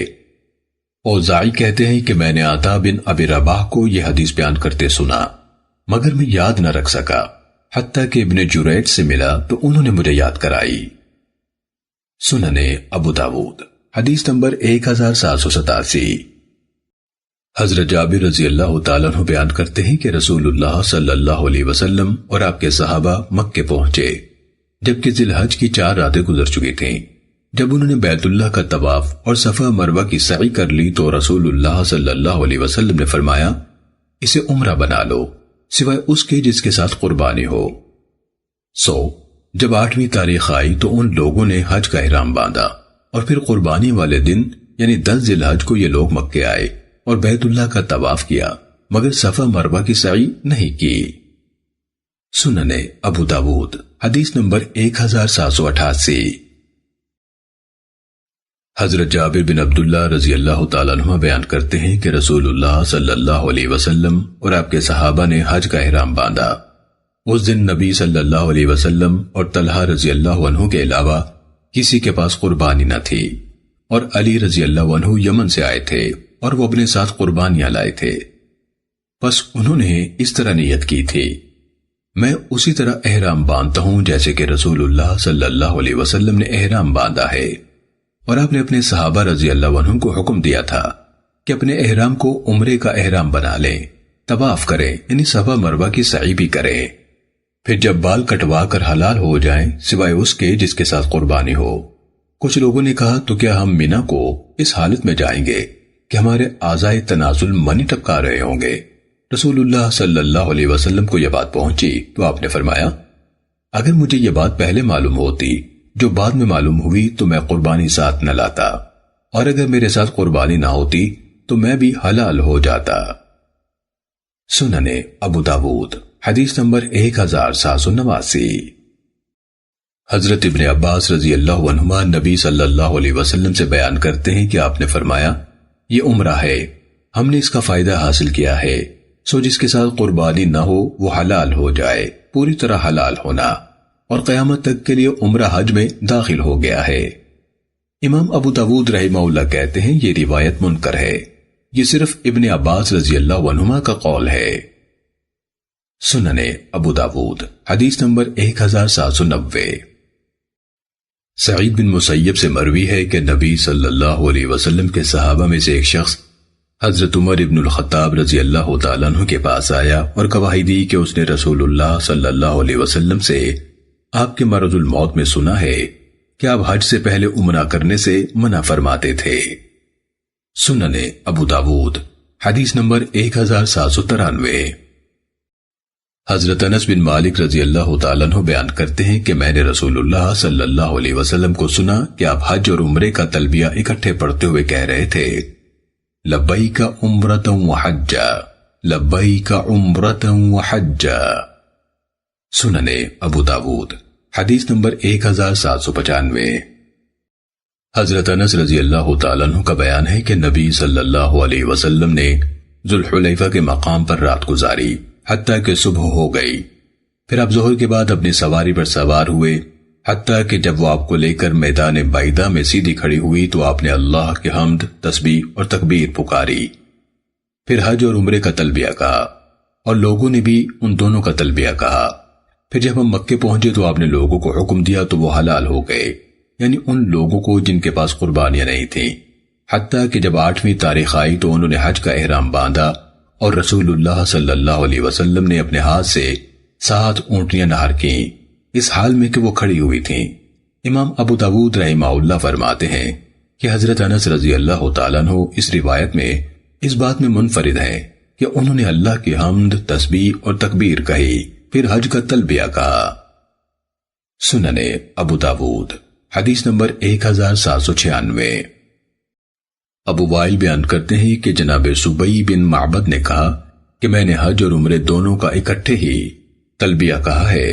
اوزاعی کہتے ہیں کہ میں نے عطا بن ابی رباح کو یہ حدیث بیان کرتے سنا، مگر میں یاد نہ رکھ سکا، حتیٰ کہ ابن جریج سے ملا تو انہوں نے مجھے یاد کرائی۔ سننے ابو داود حدیث نمبر 1787۔ حضرت جابر رضی اللہ تعالیٰ عنہ بیان کرتے ہیں کہ رسول اللہ صلی اللہ علیہ وسلم اور آپ کے صحابہ مکے پہنچے جبکہ ذی الحج کی 4 راتیں گزر چکی تھیں۔ جب انہوں نے بیت اللہ کا طواف اور صفا مروہ کی سعی کر لی تو رسول اللہ صلی اللہ علیہ وسلم نے فرمایا، اسے عمرہ بنا لو سوائے اس کے جس کے ساتھ قربانی ہو۔ جب 8ویں تاریخ آئی تو ان لوگوں نے حج کا احرام باندھا اور پھر قربانی والے دن یعنی 10 ذی الحج کو یہ لوگ مکے آئے اور بیت اللہ کا طواف کیا، مگر صفا مروہ کی سعی نہیں کی۔ سننے ابو داود حدیث نمبر 1788۔ حضرت جابر بن عبداللہ رضی اللہ تعالیٰ عنہ بیان کرتے ہیں کہ رسول اللہ صلی اللہ علیہ وسلم اور آپ کے صحابہ نے حج کا احرام باندھا۔ اس دن نبی صلی اللہ علیہ وسلم اور طلحہ رضی اللہ عنہ کے علاوہ کسی کے پاس قربانی نہ تھی، اور علی رضی اللہ عنہ یمن سے آئے تھے اور وہ اپنے ساتھ قربانیاں لائے تھے۔ پس انہوں نے اس طرح نیت کی تھی، میں اسی طرح احرام باندھتا ہوں جیسے کہ رسول اللہ صلی اللہ علیہ وسلم نے احرام باندھا ہے۔ اور آپ نے اپنے صحابہ رضی اللہ عنہ کو حکم دیا تھا کہ اپنے احرام کو عمرے کا احرام بنا لیں، طواف کریں یعنی صفا مروہ کی سعی بھی کریں، پھر جب بال کٹوا کر حلال ہو جائیں سوائے اس کے جس کے ساتھ قربانی ہو۔ کچھ لوگوں نے کہا، تو کیا ہم مینا کو اس حالت میں جائیں گے کہ ہمارے اعضائے تناسل منی ٹپکا رہے ہوں گے؟ رسول اللہ صلی اللہ علیہ وسلم کو یہ بات پہنچی تو آپ نے فرمایا، اگر مجھے یہ بات پہلے معلوم ہوتی جو بعد میں معلوم ہوئی تو میں قربانی ساتھ نہ لاتا، اور اگر میرے ساتھ قربانی نہ ہوتی تو میں بھی حلال ہو جاتا۔ سننے ابو داود حدیث نمبر 1789۔ حضرت ابن عباس رضی اللہ عنہما نبی صلی اللہ علیہ وسلم سے بیان کرتے ہیں کہ آپ نے فرمایا، یہ عمرہ ہے، ہم نے اس کا فائدہ حاصل کیا ہے، سو جس کے ساتھ قربانی نہ ہو وہ حلال ہو جائے، پوری طرح حلال ہونا، اور قیامت تک کے لیے عمرہ حج میں داخل ہو گیا ہے۔ امام ابو داود رحمہ اللہ کہتے ہیں یہ روایت منکر ہے، یہ صرف ابن عباس رضی اللہ عنہما کا قول ہے۔ سننے ابو داود حدیث نمبر 1790۔ سعید بن مسیب سے مروی ہے کہ نبی صلی اللہ علیہ وسلم کے صحابہ میں سے ایک شخص حضرت عمر ابن الخطاب رضی اللہ تعالیٰ عنہ کے پاس آیا اور گواہی دی کہ اس نے رسول اللہ صلی اللہ علیہ وسلم سے آپ کے مرض الموت میں سنا ہے کہ آپ حج سے پہلے عمرہ کرنے سے منع فرماتے تھے۔ سننے ابو داود حدیث نمبر 1793۔ حضرت انس بن مالک رضی اللہ تعالیٰ عنہ بیان کرتے ہیں کہ میں نے رسول اللہ صلی اللہ علیہ وسلم کو سنا کہ آپ حج اور عمرے کا تلبیہ اکٹھے پڑھتے ہوئے کہہ رہے تھے، لبیک عمرۃ وحجہ، لبیک عمرۃ وحجا۔ سننے ابو داود حدیث نمبر 1795۔ حضرت انس رضی اللہ تعالیٰ عنہ کا بیان ہے کہ نبی صلی اللہ علیہ وسلم نے ذوالحلیفہ کے مقام پر رات گزاری حتیٰ کہ صبح ہو گئی۔ پھر آپ ظہر کے بعد اپنی سواری پر سوار ہوئے حتیٰ کہ جب وہ آپ کو لے کر میدان بعیدہ میں سیدھی کھڑی ہوئی تو آپ نے اللہ کی حمد، تسبیح اور تکبیر پکاری۔ پھر حج اور عمرے کا تلبیہ کہا اور لوگوں نے بھی ان دونوں کا تلبیہ کہا۔ پھر جب ہم مکے پہنچے تو آپ نے لوگوں کو حکم دیا تو وہ حلال ہو گئے، یعنی ان لوگوں کو جن کے پاس قربانیاں نہیں تھیں، حتیٰ کہ جب 8ویں تاریخ آئی تو انہوں نے حج کا احرام باندھا اور رسول اللہ صلی اللہ علیہ وسلم نے اپنے ہاتھ سے 7 اونٹنیاں نہر کیں، اس حال میں کہ وہ کھڑی ہوئی تھیں۔ امام ابو داود رحمہ اللہ فرماتے ہیں کہ حضرت انس رضی اللہ تعالیٰ عنہ اس روایت میں اس بات میں منفرد ہیں کہ انہوں نے اللہ کی حمد، تسبیح اور تکبیر کہی، پھر حج کا تلبیہ کہا۔ سننے ابو داود حدیث نمبر 1796۔ ابو وائل بیان کرتے ہیں کہ جناب سبئی بن معبد نے کہا کہ میں نے حج اور عمرے دونوں کا اکٹھے ہی تلبیہ کہا ہے،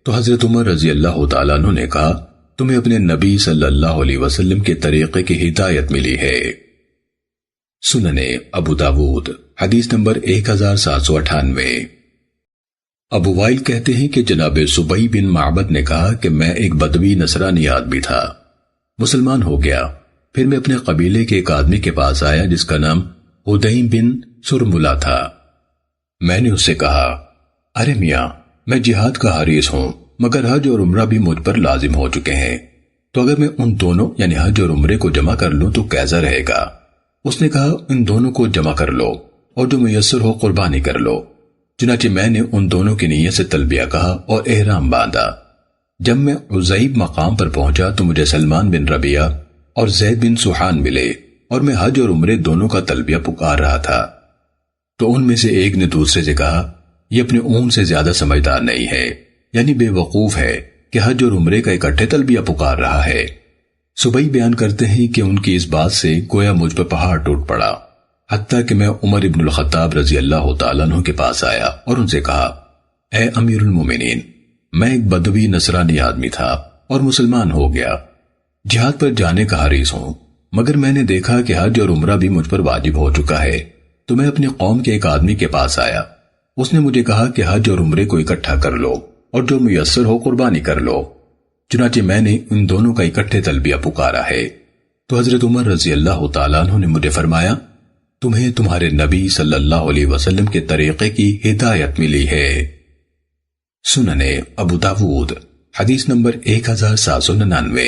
تو حضرت عمر رضی اللہ تعالیٰ عنہ نے کہا تمہیں اپنے نبی صلی اللہ علیہ وسلم کے طریقے کی ہدایت ملی ہے۔ سننے ابو داود حدیث نمبر 1798۔ ابو وائل کہتے ہیں کہ جناب سبئی بن معبد نے کہا کہ میں ایک بدوی نصرانی آدمی تھا، مسلمان ہو گیا۔ پھر میں اپنے قبیلے کے ایک آدمی کے پاس آیا جس کا نام ادیم بن سرملا تھا۔ میں نے اس سے کہا ارے میاں، میں جہاد کا حریص ہوں مگر حج اور عمرہ بھی مجھ پر لازم ہو چکے ہیں، تو اگر میں ان دونوں یعنی حج اور عمرے کو جمع کر لوں تو کیسا رہے گا؟ اس نے کہا ان دونوں کو جمع کر لو اور جو میسر ہو قربانی کر لو۔ چنانچہ میں نے ان دونوں کی نیت سے تلبیہ کہا اور احرام باندھا۔ جب میں عزیب مقام پر پہنچا تو مجھے سلمان بن ربیہ اور زید بن سوحان ملے اور میں حج اور عمرے دونوں کا تلبیہ پکار رہا تھا، تو ان میں سے ایک نے دوسرے سے کہا یہ اپنے اون سے زیادہ سمجھدار نہیں ہے، یعنی بے وقوف ہے کہ حج اور عمرے کا اکٹھے تلبیہ پکار رہا ہے۔ سبئی بیان کرتے ہیں کہ ان کی اس بات سے گویا مجھ پر پہاڑ ٹوٹ پڑا، حتیٰ کہ میں عمر ابن الخطاب رضی اللہ تعالیٰ عنہ کے پاس آیا اور ان سے کہا اے امیر المومنین، میں ایک بدوی نصرانی آدمی تھا اور مسلمان ہو گیا، جہاد پر جانے کا حریص ہوں، مگر میں نے دیکھا کہ حج اور عمرہ بھی مجھ پر واجب ہو چکا ہے، تو میں اپنی قوم کے ایک آدمی کے پاس آیا۔ اس نے مجھے کہا کہ حج اور عمرے کو اکٹھا کر لو اور جو میسر ہو قربانی کر لو۔ چنانچہ میں نے ان دونوں کا اکٹھے تلبیہ پکارا ہے، تو حضرت عمر رضی اللہ تعالیٰ عنہ نے مجھے فرمایا تمہیں تمہارے نبی صلی اللہ علیہ وسلم کے طریقے کی ہدایت ملی ہے۔ سننے ابو داود حدیث نمبر 1799۔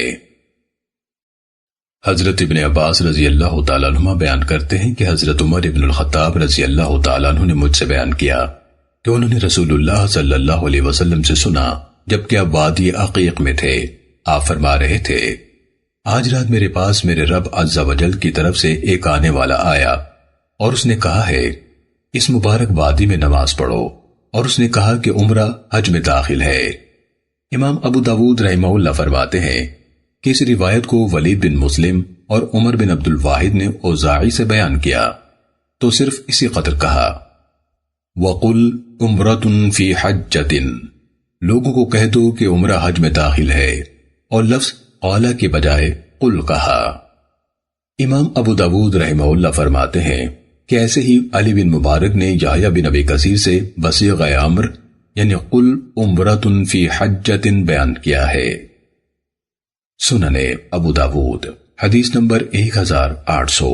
حضرت ابن عباس رضی اللہ تعالیٰ عنہ بیان کرتے ہیں کہ حضرت عمر ابن الخطاب رضی اللہ تعالیٰ عنہ نے مجھ سے بیان کیا کہ انہوں نے رسول اللہ صلی اللہ علیہ وسلم سے سنا جبکہ اب وادی عقیق میں تھے، آپ فرما رہے تھے آج رات میرے پاس میرے رب عز و جل کی طرف سے ایک آنے والا آیا اور اس نے کہا ہے اس مبارک وادی میں نماز پڑھو، اور اس نے کہا کہ عمرہ حج میں داخل ہے۔ امام ابو داود رحمہ اللہ فرماتے ہیں کہ اس روایت کو ولید بن مسلم اور عمر بن عبد الواحد نے اوزاعی سے بیان کیا تو صرف اسی قدر کہا وَقُلْ عُمْرَةٌ فِي حَجَّةٍ، لوگوں کو کہہ دو کہ عمرہ حج میں داخل ہے، اور لفظ قَالَ کے بجائے قُلْ کہا۔ امام ابو داود رحمہ اللہ فرماتے ہیں کہ ایسے ہی علی بن مبارک نے یحییٰ بن ابی کثیر سے بصیغہ امر یعنی قُلْ عُمْرَةٌ فِي حَجَّةٍ بیان کیا ہے۔ سننے ابو داود حدیث نمبر 1800۔